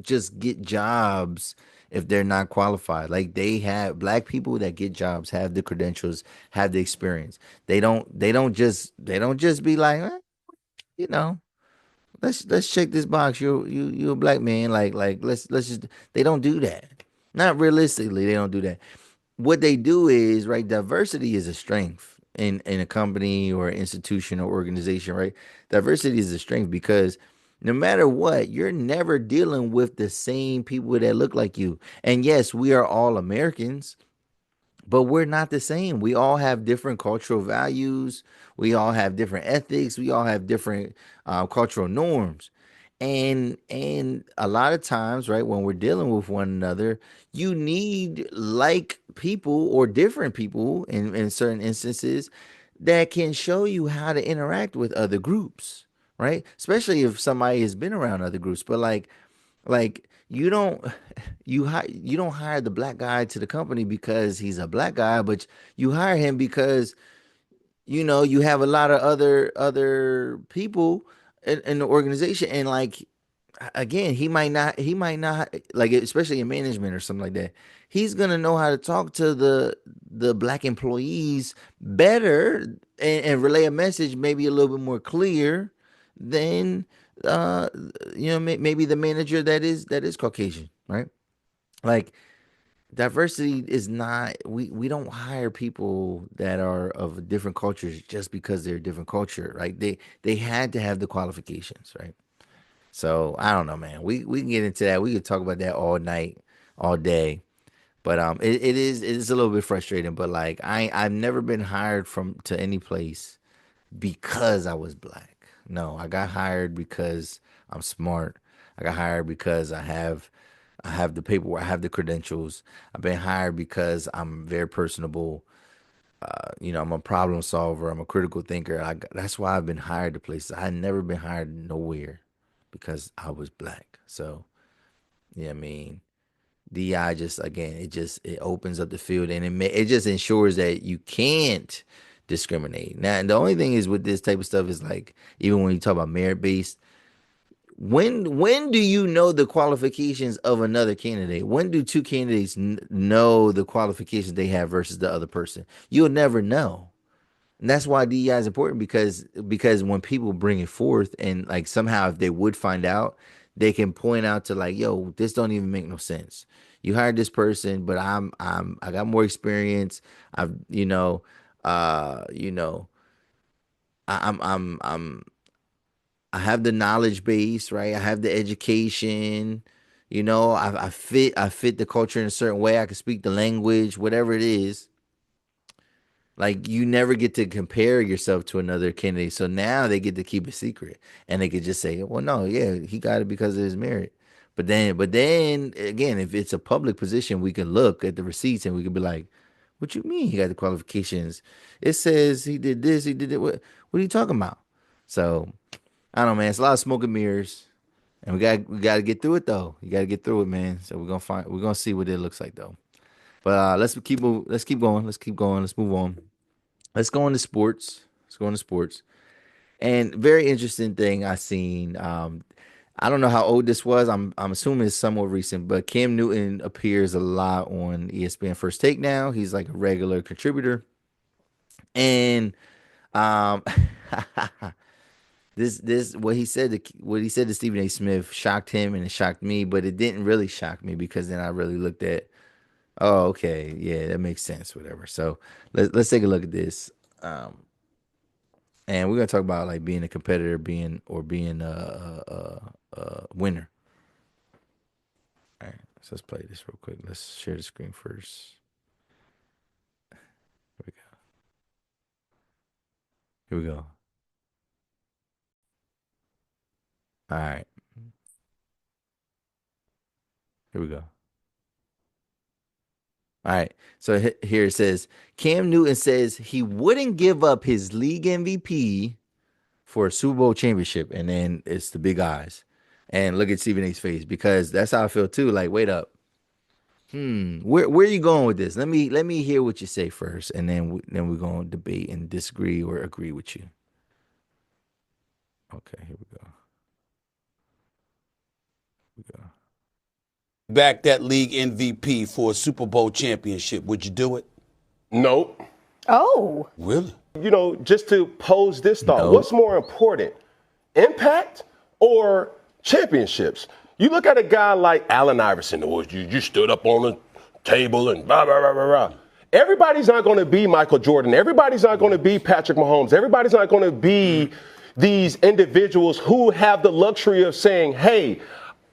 just get jobs if they're not qualified. Like black people that get jobs have the credentials, have the experience. They don't just be like, you know, let's check this box. You a black man. Like let's just they don't do that. Not realistically, they don't do that. What they do is, right, diversity is a strength in a company or institution or organization, right? Diversity is a strength because no matter what, you're never dealing with the same people that look like you. And yes, we are all Americans, but we're not the same. We all have different cultural values. We all have different ethics. We all have different cultural norms. And a lot of times, right, when we're dealing with one another, you need like people or different people in certain instances that can show you how to interact with other groups, right? Especially if somebody has been around other groups. But like you don't you don't hire the black guy to the company because he's a black guy, but you hire him because you have a lot of other people in the organization, and like again, he might not like, especially in management or something like that. He's gonna know how to talk to the black employees better, and relay a message maybe a little bit more clear than uh maybe the manager that is Caucasian, right? Like, diversity is not, we don't hire people that are of different cultures just because they're a different culture, right? They had to have the qualifications, right? So I don't know, man. We can get into that. We could talk about that all night, all day. But it is a little bit frustrating. But like I've never been hired from to any place because I was black. No, I got hired because I'm smart. I got hired because I have the paperwork, I have the credentials. I've been hired because I'm very personable. I'm a problem solver. I'm a critical thinker. That's why I've been hired to places. I had never been hired nowhere because I was black. So, yeah, I mean, DI just, again, it opens up the field, and it just ensures that you can't discriminate. Now, the only thing is with this type of stuff is like, even when you talk about merit based, when do you know the qualifications of another candidate? When do two candidates know the qualifications they have versus the other person? You'll never know. And that's why DEI is important, because when people bring it forth, and like somehow if they would find out, they can point out to like, yo, this don't even make no sense. You hired this person, but I got more experience. I've uh you know I'm I have the knowledge base, right? I have the education. I fit the culture in a certain way. I can speak the language, whatever it is. Like, you never get to compare yourself to another candidate. So now they get to keep it secret, and they could just say, "Well, no, yeah, he got it because of his merit." But then again, if it's a public position, we can look at the receipts and we can be like, "What you mean he got the qualifications? It says he did this, he did it. What are you talking about?" So I don't know, man. It's a lot of smoke and mirrors, and we got to get through it though. You got to get through it, man. So we're gonna see what it looks like though. But let's keep going. Let's keep going. Let's move on. Let's go into sports. Let's go into sports. And very interesting thing I seen. I don't know how old this was. I'm assuming it's somewhat recent, but Cam Newton appears a lot on ESPN First Take now. He's like a regular contributor, and um, this what he said to Stephen A. Smith shocked him and it shocked me, but it didn't really shock me because then I really looked at, oh, okay, yeah, that makes sense, whatever. So let's take a look at this. Um, and we're gonna talk about like being a competitor, being a winner. All right, so let's play this real quick. Let's share the screen first. Here we go. Here we go. All right, here we go. All right, so here it says Cam Newton says he wouldn't give up his league MVP for a Super Bowl championship, and then it's the big eyes. And look at Stephen A's face, because that's how I feel too. Like, wait up. Where are you going with this? Let me hear what you say first, and then we're gonna debate and disagree or agree with you. Okay, here we go. Here we go. Back that league MVP for a Super Bowl championship, would you do it? Nope. Oh, Really? Just to pose this thought, Nope. what's more important, impact or championships? You look at a guy like Allen Iverson, or you stood up on the table and blah, blah, blah, blah, blah. Everybody's not going to be Michael Jordan. Everybody's not going to be Patrick Mahomes. Everybody's not going to be these individuals who have the luxury of saying, hey,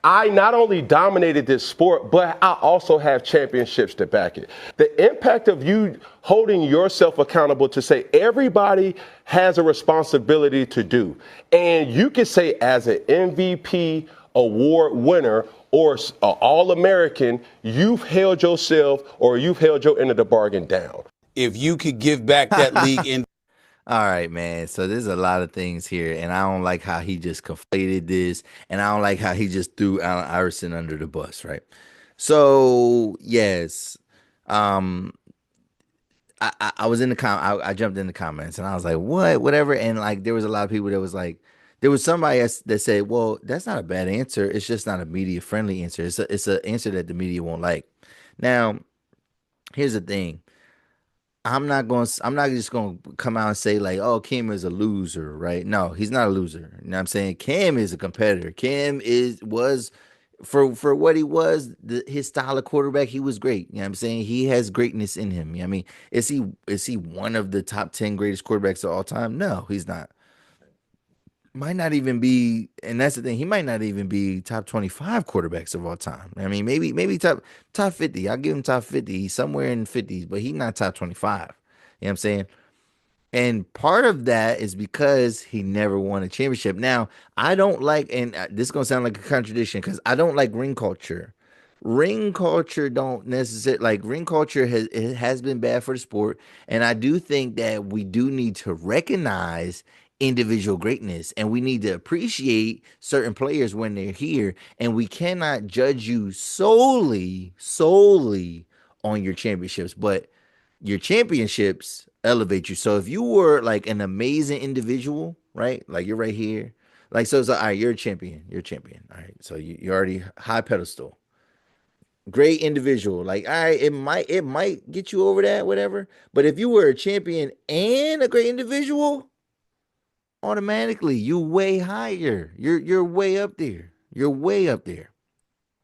I not only dominated this sport, but I also have championships to back it. The impact of you holding yourself accountable to say everybody has a responsibility to do. And you can say as an MVP award winner or an All-American, you've held yourself or you've held your end of the bargain down. If you could give back that league in All right, man. So there's a lot of things here, and I don't like how he just conflated this, and I don't like how he just threw Allen Iverson under the bus, right? So yes, um, I was in the I jumped in the comments, and I was like, what, whatever, and like there was a lot of people that was like, there was somebody that said, well, that's not a bad answer. It's just not a media friendly answer. It's an answer that the media won't like. Now, here's the thing. I'm not just going to come out and say like, oh, Kim is a loser, right? No, he's not a loser. You know what I'm saying? Cam is a competitor. Cam was for what he was, his style of quarterback, he was great. You know what I'm saying? He has greatness in him. You know what I mean, is he one of the top 10 greatest quarterbacks of all time? No, he's not. Might not even be, and that's the thing. He might not even be top 25 quarterbacks of all time. I mean, maybe top 50. I'll give him top 50. He's somewhere in the 50s, but he's not top 25. You know what I'm saying? And part of that is because he never won a championship. Now, I don't like, and this is gonna sound like a contradiction because I don't like ring culture. Ring culture don't necessarily like ring culture has been bad for the sport, and I do think that we do need to recognize individual greatness, and we need to appreciate certain players when they're here, and we cannot judge you solely on your championships, but your championships elevate you. So if you were like an amazing individual, right? Like you're right here. Like so it's like, all right, you're a champion. You're a champion. All right. So you're already high pedestal. Great individual. Like, all right, it might get you over that, whatever. But if you were a champion and a great individual, automatically you way higher. You're way up there. You're way up there. You know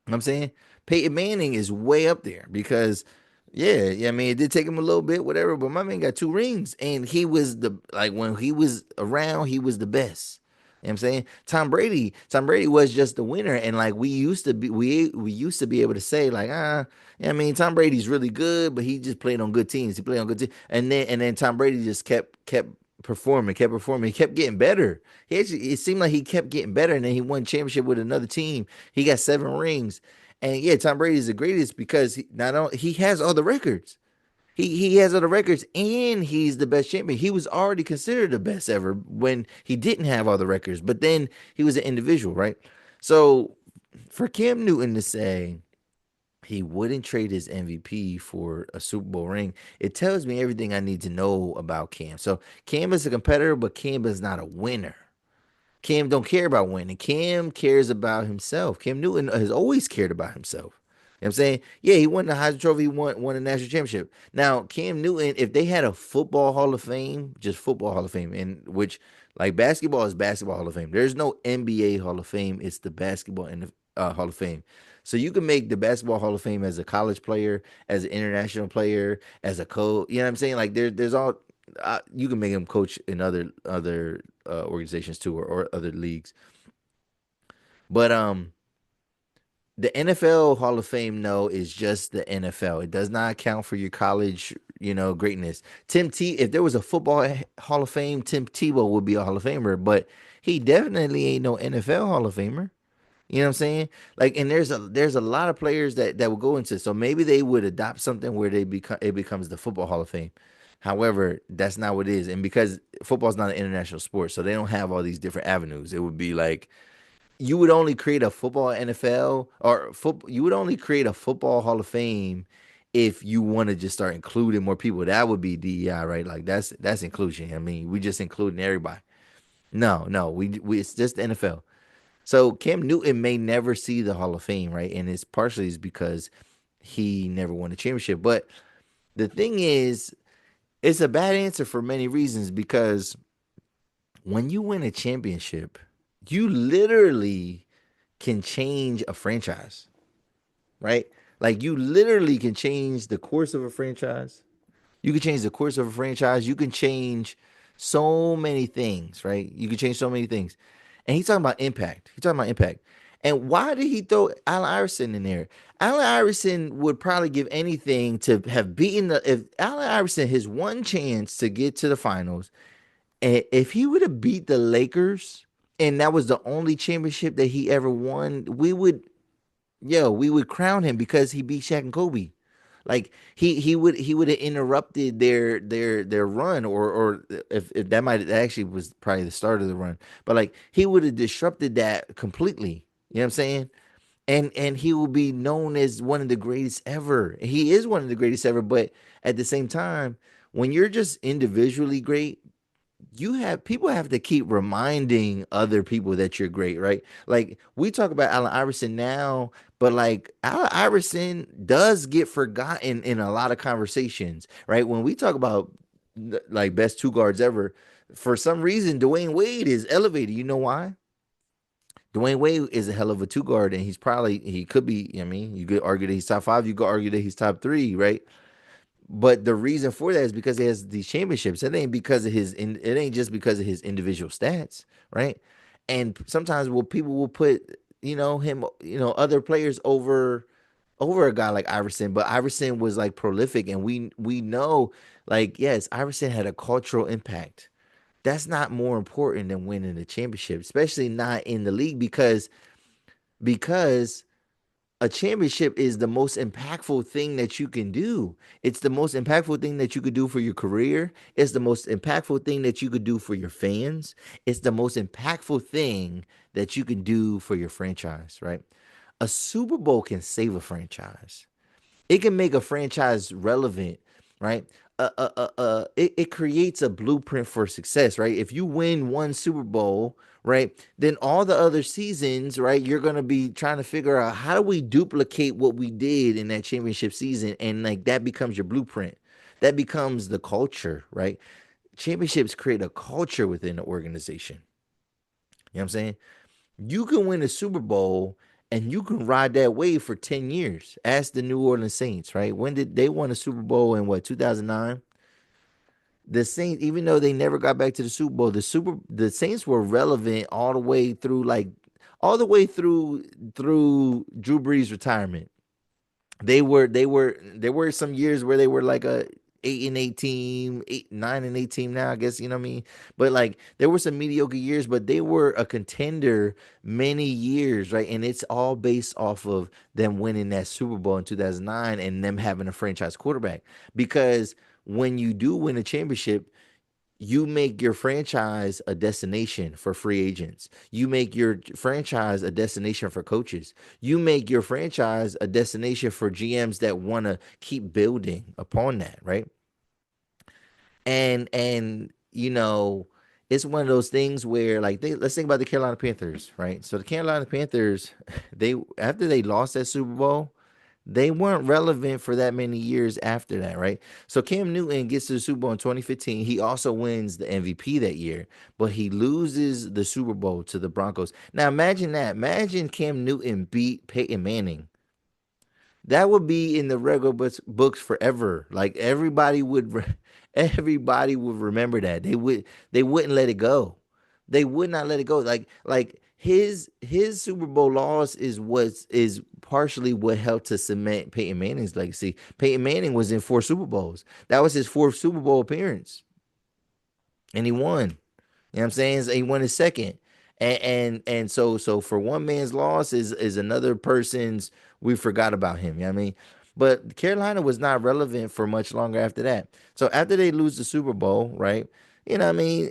what I'm saying? Peyton Manning is way up there because, yeah, I mean, it did take him a little bit, whatever, but my man got two rings, and he was like, when he was around, he was the best. You know what I'm saying? Tom Brady was just the winner, and like we used to be able to say like, yeah, I mean, Tom Brady's really good, but he just played on good teams. He played on good teams, and then Tom Brady just kept performing, he kept getting better. It seemed like he kept getting better, and then he won championship with another team. He got 7 rings, and yeah, Tom Brady is the greatest because not only he has all the records, he has all the records, and he's the best champion. He was already considered the best ever when he didn't have all the records, but then he was an individual, right? So for Cam Newton to say he wouldn't trade his MVP for a Super Bowl ring, it tells me everything I need to know about Cam. So Cam is a competitor, but Cam is not a winner. Cam don't care about winning. Cam cares about himself. Cam Newton has always cared about himself. You know what I'm saying? Yeah, he won the Heisman Trophy, he won a national championship. Now, Cam Newton, if they had a football Hall of Fame, just football Hall of Fame, in which like basketball is basketball Hall of Fame. There's no NBA Hall of Fame. It's the basketball and the Hall of Fame. So you can make the basketball Hall of Fame as a college player, as an international player, as a coach. You know what I'm saying? Like there's all you can make him coach in other organizations too, or other leagues. But the NFL Hall of Fame, no, is just the NFL. It does not count for your college, greatness. If there was a football Hall of Fame, Tim Tebow would be a Hall of Famer, but he definitely ain't no NFL Hall of Famer. You know what I'm saying? Like, and there's a lot of players that will go into. So maybe they would adopt something where it becomes the football Hall of Fame. However, that's not what it is, and because football is not an international sport, so they don't have all these different avenues. It would be like you would only create a football NFL or football. You would only create a football Hall of Fame if you want to just start including more people. That would be DEI, right? Like that's inclusion. I mean, we just including everybody. No, we it's just the NFL. So Cam Newton may never see the Hall of Fame, right? And it's partially is because he never won a championship. But the thing is, it's a bad answer for many reasons because when you win a championship, you literally can change a franchise, right? Like you literally can change the course of a franchise. You can change the course of a franchise. You can change so many things, right? You can change so many things. And he's talking about impact. He's talking about impact. And why did he throw Allen Iverson in there? Allen Iverson would probably give anything to have beaten the if Allen Iverson his one chance to get to the finals, and if he would have beat the Lakers, and that was the only championship that he ever won, we would crown him because he beat Shaq and Kobe. Like he would have interrupted their run, or if that might that actually was probably the start of the run, but like he would have disrupted that completely. You know what I'm saying? And he will be known as one of the greatest ever. He is one of the greatest ever, but at the same time, when you're just individually great, you have people have to keep reminding other people that you're great, right? Like we talk about Allen Iverson now, but like Allen Iverson does get forgotten in a lot of conversations, right? When we talk about like best two guards ever, for some reason Dwayne Wade is elevated. You know why? Dwayne Wade is a hell of a two guard, and he could be. I mean, you could argue that he's top five. You could argue that he's top three, right? But the reason for that is because he has these championships. It ain't because of it ain't just because of his individual stats, right? And sometimes people will put, him, other players over a guy like Iverson, but Iverson was like prolific, and we know, like, yes, Iverson had a cultural impact. That's not more important than winning the championship, especially not in the league because a championship is the most impactful thing that you can do. It's the most impactful thing that you could do for your career. It's the most impactful thing that you could do for your fans. It's the most impactful thing that you can do for your franchise, right? A Super Bowl can save a franchise. It can make a franchise relevant, right? It creates a blueprint for success, right? If you win one Super Bowl, right, then all the other seasons, right, you're gonna be trying to figure out how do we duplicate what we did in that championship season, and like that becomes your blueprint. That becomes the culture, right? Championships create a culture within the organization. You know what I'm saying? You can win a Super Bowl and you can ride that wave for 10 years. Ask the New Orleans Saints, right? When did they won a Super Bowl in what, 2009? The Saints, even though they never got back to the Super Bowl, the Saints were relevant all the way through through Drew Brees' retirement. There were some years where they were like a 8-8 team, 9-8 team now, I guess, you know what I mean? But like there were some mediocre years, but they were a contender many years, right? And it's all based off of them winning that Super Bowl in 2009 and them having a franchise quarterback. Because when you do win a championship, you make your franchise a destination for free agents. You make your franchise a destination for coaches. You make your franchise a destination for GMs that want to keep building upon that, right? And it's one of those things where like let's think about the Carolina Panthers, right? So the Carolina Panthers, they after they lost that Super Bowl, they weren't relevant for that many years after that, right? So Cam Newton gets to the Super Bowl in 2015. He also wins the MVP that year, but he loses the Super Bowl to the Broncos. Now imagine that. Imagine Cam Newton beat Peyton Manning. That would be in the regular books forever. Like everybody would remember that. They wouldn't let it go. They would not let it go. Like his Super Bowl loss is partially what helped to cement Peyton Manning's legacy. Peyton Manning was in 4 Super Bowls. That was his fourth Super Bowl appearance, and he won. You know what I'm saying? So he won his second. And so for one man's loss is another person's we forgot about him. You know what I mean? But Carolina was not relevant for much longer after that. So after they lose the Super Bowl, right? You know what I mean?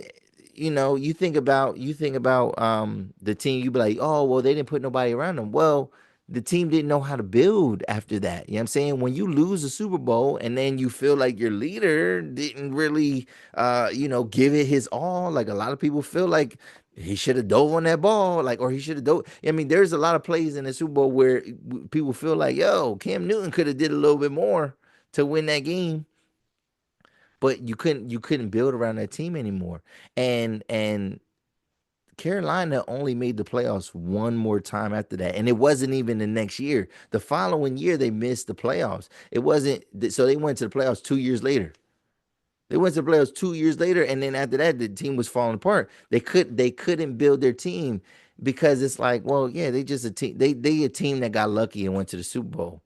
You think about the team, you be like, oh well, they didn't put nobody around them. Well, the team didn't know how to build after that. You know what I'm saying? When you lose a Super Bowl and then you feel like your leader didn't really give it his all, like a lot of people feel like he should have dove on that ball, like, or he should have dove. I mean, there's a lot of plays in the Super Bowl where people feel like, yo, Cam Newton could have did a little bit more to win that game, but you couldn't build around that team anymore. And Carolina only made the playoffs one more time after that, and it wasn't even the next year. The following year, they missed the playoffs. It wasn't so they went to the playoffs 2 years later. They went to the playoffs 2 years later, and then after that, the team was falling apart. They couldn't build their team because it's like, well, yeah, they just a team. They a team that got lucky and went to the Super Bowl.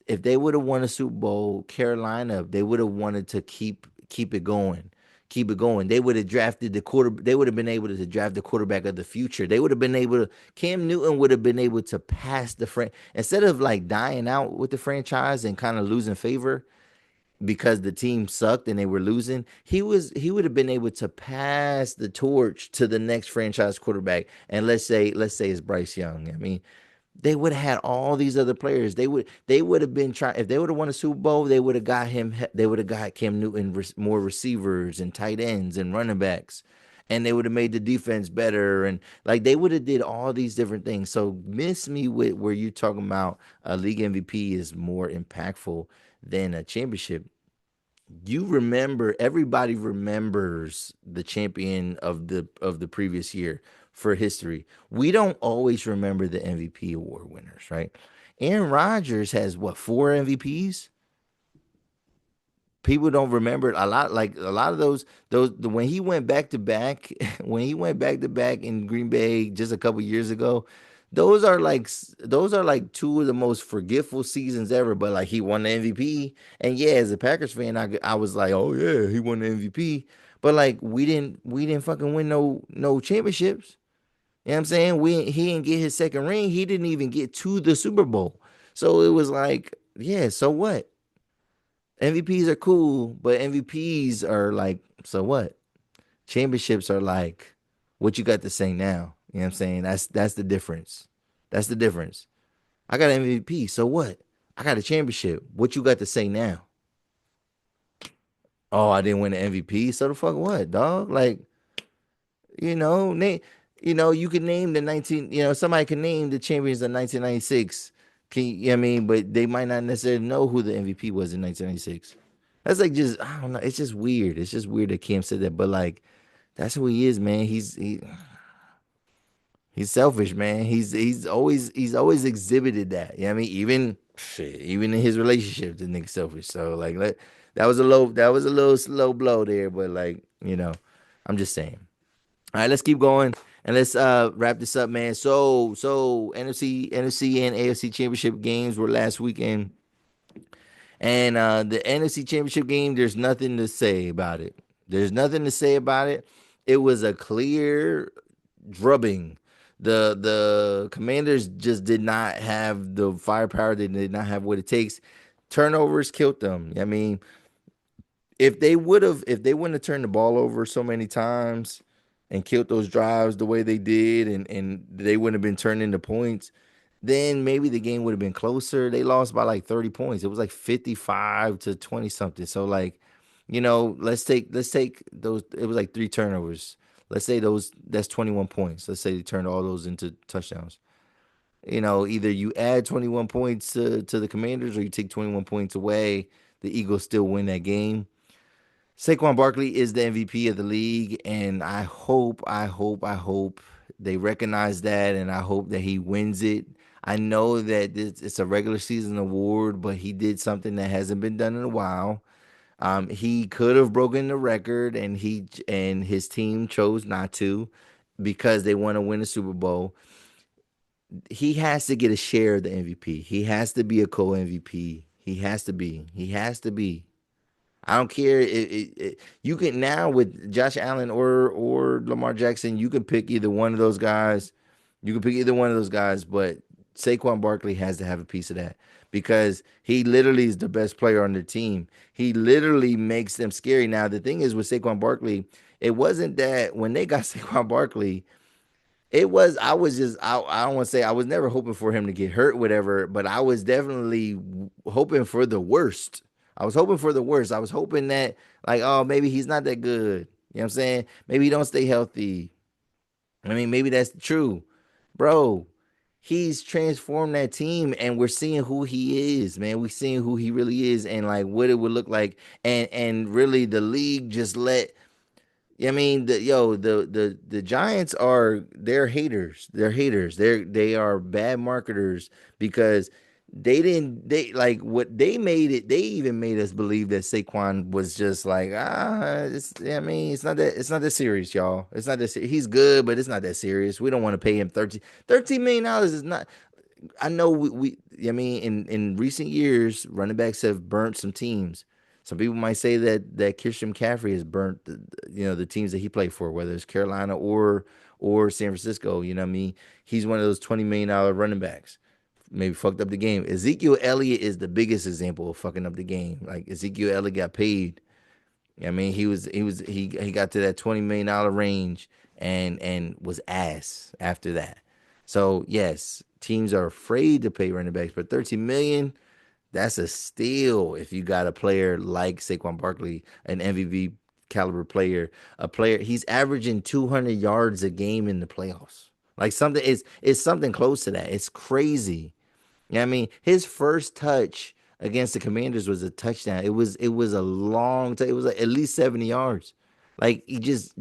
If they would have won a Super Bowl, Carolina, they would have wanted to keep it going. Keep it going. They would have drafted the quarter. They would have been able to draft the quarterback of the future. They would have been able to. Cam Newton would have been able to pass the instead of like dying out with the franchise and kind of losing favor because the team sucked and they were losing. He would have been able to pass the torch to the next franchise quarterback. And let's say it's Bryce Young. I mean, they would have had all these other players. They would have been trying. If they would have won a Super Bowl, they would have got him. They would have got Cam Newton more receivers and tight ends and running backs, and they would have made the defense better. And like they would have did all these different things. So miss me with where you talking about a league MVP is more impactful than a championship. You remember, everybody remembers the champion of the previous year for history. We don't always remember the MVP award winners, right? Aaron Rodgers has what, four MVPs? People don't remember a lot. Like a lot of those when he went back to back, when he went back to back in Green Bay just a couple years ago, those are like two of the most forgetful seasons ever. But like he won the MVP, and yeah, as a Packers fan, I was like, oh yeah, he won the MVP. But like we didn't fucking win no championships. You know what I'm saying? He didn't get his second ring. He didn't even get to the Super Bowl. So it was like, yeah, so what? MVPs are cool, but MVPs are like, so what? Championships are like, what you got to say now? You know what I'm saying? That's the difference. That's the difference. I got an MVP, so what? I got a championship. What you got to say now? Oh, I didn't win the MVP. So the fuck what, dog? Like, name, you can name the 19, somebody can name the champions of 1996. I mean, but they might not necessarily know who the MVP was in 1996. That's like just, I don't know. It's just weird. It's just weird that Cam said that, but like, that's who he is, man. He's selfish, man. He's always exhibited that. You know what I mean? Even in his relationship, the nigga selfish. So like, that was a little slow blow there, but like, I'm just saying. All right, let's keep going and let's wrap this up, man. So NFC and AFC championship games were last weekend. And the NFC championship game, there's nothing to say about it. There's nothing to say about it. It was a clear drubbing. The Commanders just did not have the firepower. They did not have what it takes. Turnovers killed them. I mean, if they wouldn't have turned the ball over so many times and killed those drives the way they did, and they wouldn't have been turned into points, then maybe the game would have been closer. They lost by like 30 points. It was like 55 to 20 something. So like, let's take those. It was like three turnovers. Let's say that's 21 points. Let's say they turned all those into touchdowns. Either you add 21 points to the Commanders or you take 21 points away. The Eagles still win that game. Saquon Barkley is the MVP of the league, and I hope they recognize that, and I hope that he wins it. I know that it's a regular season award, but he did something that hasn't been done in a while. He could have broken the record, and his team chose not to because they want to win a Super Bowl. He has to get a share of the MVP. He has to be a co-MVP. He has to be. He has to be. I don't care. You can now with Josh Allen or Lamar Jackson, you can pick either one of those guys. You can pick either one of those guys, but Saquon Barkley has to have a piece of that because he literally is the best player on the team. He literally makes them scary. Now the thing is with Saquon Barkley, it wasn't that when they got Saquon Barkley, It was, I was just, I don't want to say I was never hoping for him to get hurt, whatever, but I was definitely hoping for the worst. I was hoping for the worst. I was hoping that, like, oh, maybe he's not that good. You know what I'm saying? Maybe he don't stay healthy. I mean, maybe that's true. Bro, he's transformed that team and we're seeing who he is, man. We're seeing who he really is and like what it would look like. And really the league just let I mean, the Giants are they're haters. They're haters. They are bad marketers because they like what they made it. They even made us believe that Saquon was just like I mean, it's not that serious, y'all. It's not that he's good, but it's not that serious. We don't want to pay him $13 million is not. I know I mean in recent years running backs have burnt some teams. Some people might say that Christian McCaffrey has burnt the teams that he played for, whether it's Carolina or San Francisco. You know what I mean? He's one of those $20 million running backs. Maybe fucked up the game. Ezekiel Elliott is the biggest example of fucking up the game. Like Ezekiel Elliott got paid. I mean, he got to that $20 million range and was ass after that. So yes, teams are afraid to pay running backs, but 13 million, that's a steal if you got a player like Saquon Barkley, an MVP caliber player, a player he's averaging 200 yards a game in the playoffs. Like something it's something close to that. It's crazy. You know what I mean? His first touch against the Commanders was a touchdown. It was a long time. It was like at least 70 yards. Like he just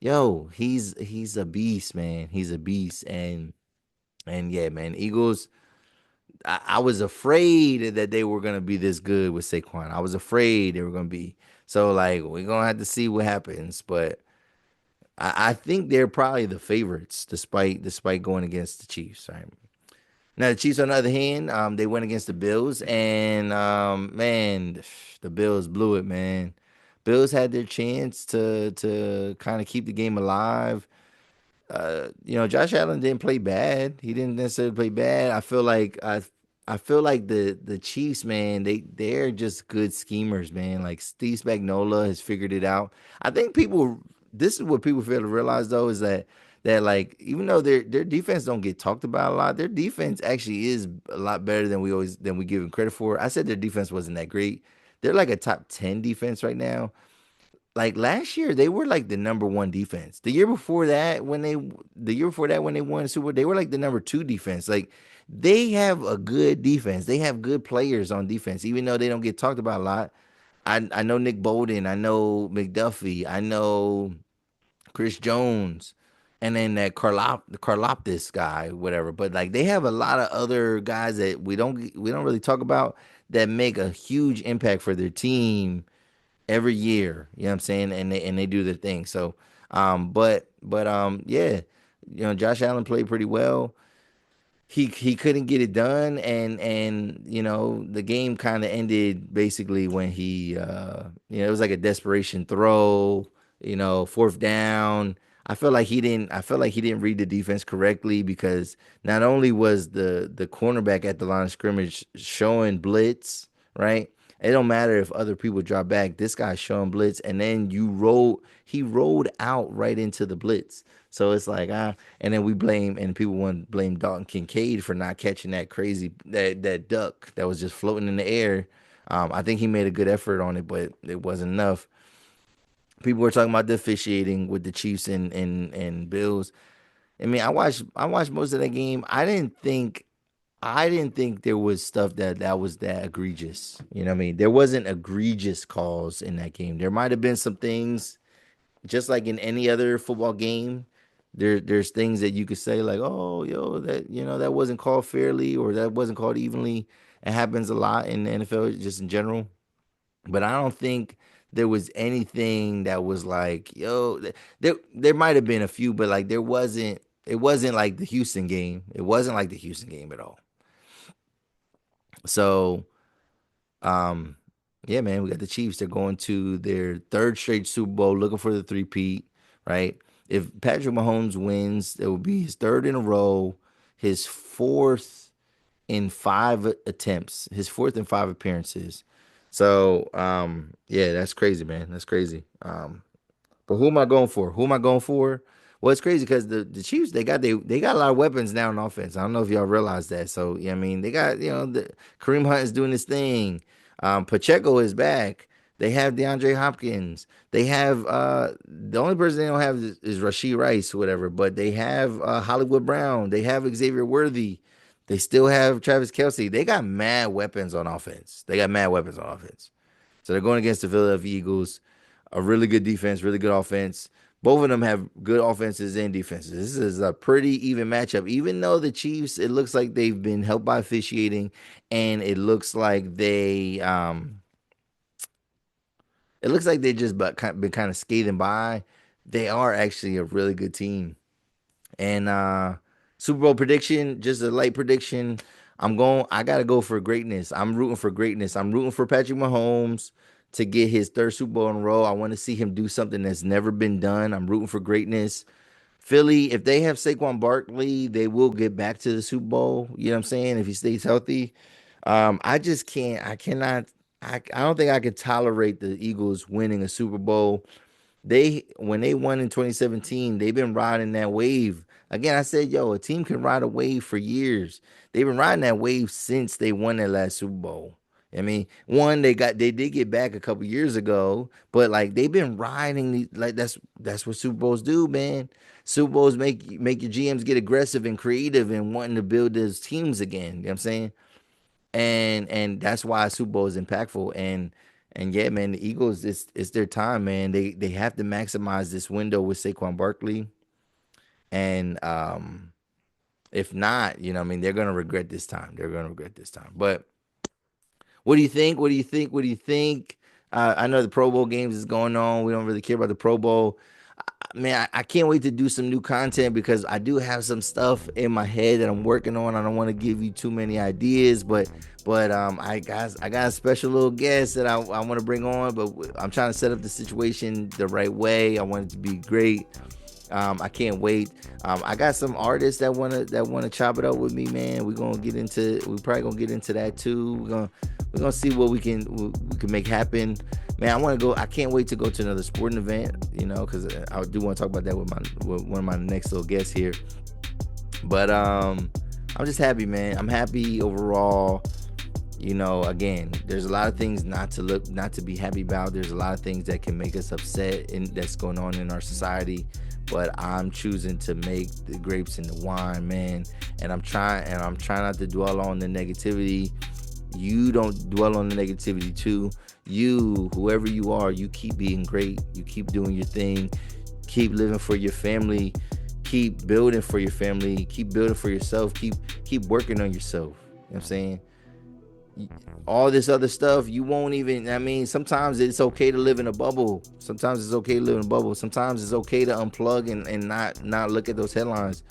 yo, he's a beast, man. He's a beast and yeah, man, Eagles I was afraid that they were gonna be this good with Saquon. I was afraid they were gonna be. So like we're gonna have to see what happens. But I think they're probably the favorites despite going against the Chiefs. Right? Now the Chiefs, on the other hand, they went against the Bills, and man, the Bills blew it, man. Bills had their chance to kind of keep the game alive. Josh Allen didn't play bad. He didn't necessarily play bad. I feel like the Chiefs, man, they're just good schemers, man. Like Steve Spagnuolo has figured it out. I think people this is what people fail to realize though is that like even though their defense don't get talked about a lot, their defense actually is a lot better than we give them credit for. I said their defense wasn't that great. They're like a top 10 defense right now. Like last year, they were like the number one defense. The year before that when they won the Super Bowl, they were like the number two defense. Like they have a good defense. They have good players on defense, even though they don't get talked about a lot. I know Nick Bolden, I know McDuffie, I know Chris Jones, and then that Karloptis guy, whatever. But like they have a lot of other guys that we don't really talk about that make a huge impact for their team every year. You know what I'm saying? And they do their thing. So but yeah, Josh Allen played pretty well. He couldn't get it done and the game kind of ended basically when it was like a desperation throw, fourth down. I feel like he didn't read the defense correctly because not only was the cornerback at the line of scrimmage showing blitz, right? It don't matter if other people drop back. This guy's showing blitz, and then he rolled out right into the blitz. So it's like and then people want to blame Dalton Kincaid for not catching that duck that was just floating in the air. I think he made a good effort on it, but it wasn't enough. People were talking about the officiating with the Chiefs and Bills. I mean, I watched most of that game. I didn't think there was stuff that was that egregious. You know what I mean? There wasn't egregious calls in that game. There might have been some things, just like in any other football game. There's things that you could say like, oh, yo, that wasn't called fairly or that wasn't called evenly. It happens a lot in the NFL, just in general. But I don't think there was anything that was like, yo, there might have been a few, but like there wasn't. It wasn't like the Houston game. It wasn't like the Houston game at all. So, um, yeah, man, we got the Chiefs. They're going to their third straight Super Bowl, looking for the three-peat, right? If Patrick Mahomes wins, it will be his third in a row, his fourth in five attempts, his fourth in five appearances. So, yeah, that's crazy, man. That's crazy. But who am I going for? Who am I going for? Well, it's crazy because the Chiefs they got a lot of weapons now on offense. I don't know if y'all realize that. So yeah, I mean they got Kareem Hunt is doing his thing. Pacheco is back. They have DeAndre Hopkins. They have the only person they don't have is Rashee Rice, whatever. But they have Hollywood Brown. They have Xavier Worthy. They still have Travis Kelce. They got mad weapons on offense. They got mad weapons on offense. So they're going against the Philadelphia Eagles, a really good defense, really good offense. Both of them have good offenses and defenses. This is a pretty even matchup. Even though the Chiefs, it looks like they've been helped by officiating, and it looks like they just been kind of skating by. They are actually a really good team. And Super Bowl prediction, just a light prediction. I gotta go for greatness. I'm rooting for greatness. I'm rooting for Patrick Mahomes to get his third Super Bowl in a row. I want to see him do something that's never been done. I'm rooting for greatness. Philly, if they have Saquon Barkley, they will get back to the Super Bowl. You know what I'm saying? If he stays healthy. I just can't, I cannot, I don't think I could tolerate the Eagles winning a Super Bowl. When they won in 2017, they've been riding that wave. Again, I said, yo, a team can ride a wave for years. They've been riding that wave since they won their last Super Bowl. I mean, they did get back a couple years ago, but like they've been riding like that's what Super Bowls do, man. Super Bowls make your GMs get aggressive and creative and wanting to build those teams again. You know what I'm saying? And that's why Super Bowl is impactful. And yeah, man, the Eagles, it's their time, man. They have to maximize this window with Saquon Barkley. And if not, you know, what I mean, they're gonna regret this time. They're gonna regret this time. But what do you think? What do you think? What do you think? I know the Pro Bowl games is going on. We don't really care about the Pro Bowl. Man, I can't wait to do some new content because I do have some stuff in my head that I'm working on. I don't want to give you too many ideas, but I got a special little guest that I want to bring on, but I'm trying to set up the situation the right way. I want it to be great. I can't wait. I got some artists that wanna chop it up with me, man. We probably gonna get into that too. We're gonna see what we can make happen. Man, I can't wait to go to another sporting event, you know, because I do want to talk about that with one of my next little guests here. But I'm just happy, man. I'm happy overall. You know, again, there's a lot of things not to be happy about. There's a lot of things that can make us upset and that's going on in our society. But I'm choosing to make the grapes and the wine, man. And I'm trying not to dwell on the negativity. You don't dwell on the negativity too. You, whoever you are, you keep being great. You keep doing your thing. Keep living for your family. Keep building for your family. Keep building for yourself. Keep working on yourself. You know what I'm saying? All this other stuff, you won't even, I mean, sometimes it's okay to live in a bubble. Sometimes it's okay to live in a bubble. Sometimes it's okay to unplug and not look at those headlines.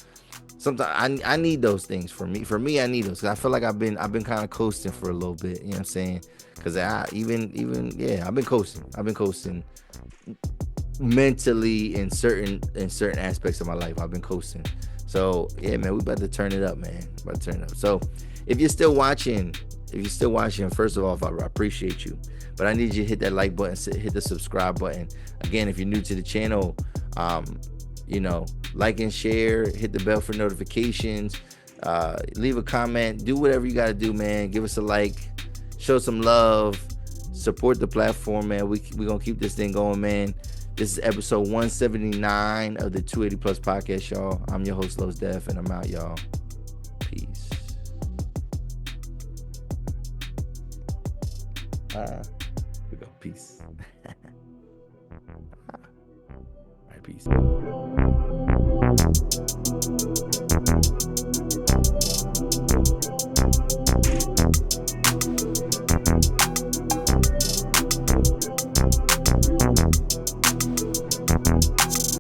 Sometimes I need those things for me. For me, I need those. 'Cause I feel like I've been kind of coasting for a little bit. You know what I'm saying? Because I've been coasting. I've been coasting mentally in certain aspects of my life. I've been coasting. So yeah, man, we about to turn it up, man. About to turn it up. So if you're still watching, first of all, I appreciate you. But I need you to hit that like button, hit the subscribe button. Again, if you're new to the channel, you know, like and share, hit the bell for notifications, leave a comment, do whatever you got to do, man. Give us a like, show some love, support the platform, man. We're going to keep this thing going, man. This is episode 179 of the 280 Plus podcast, y'all. I'm your host, Los Def, and I'm out, y'all. Peace. We go. Peace. All right, peace.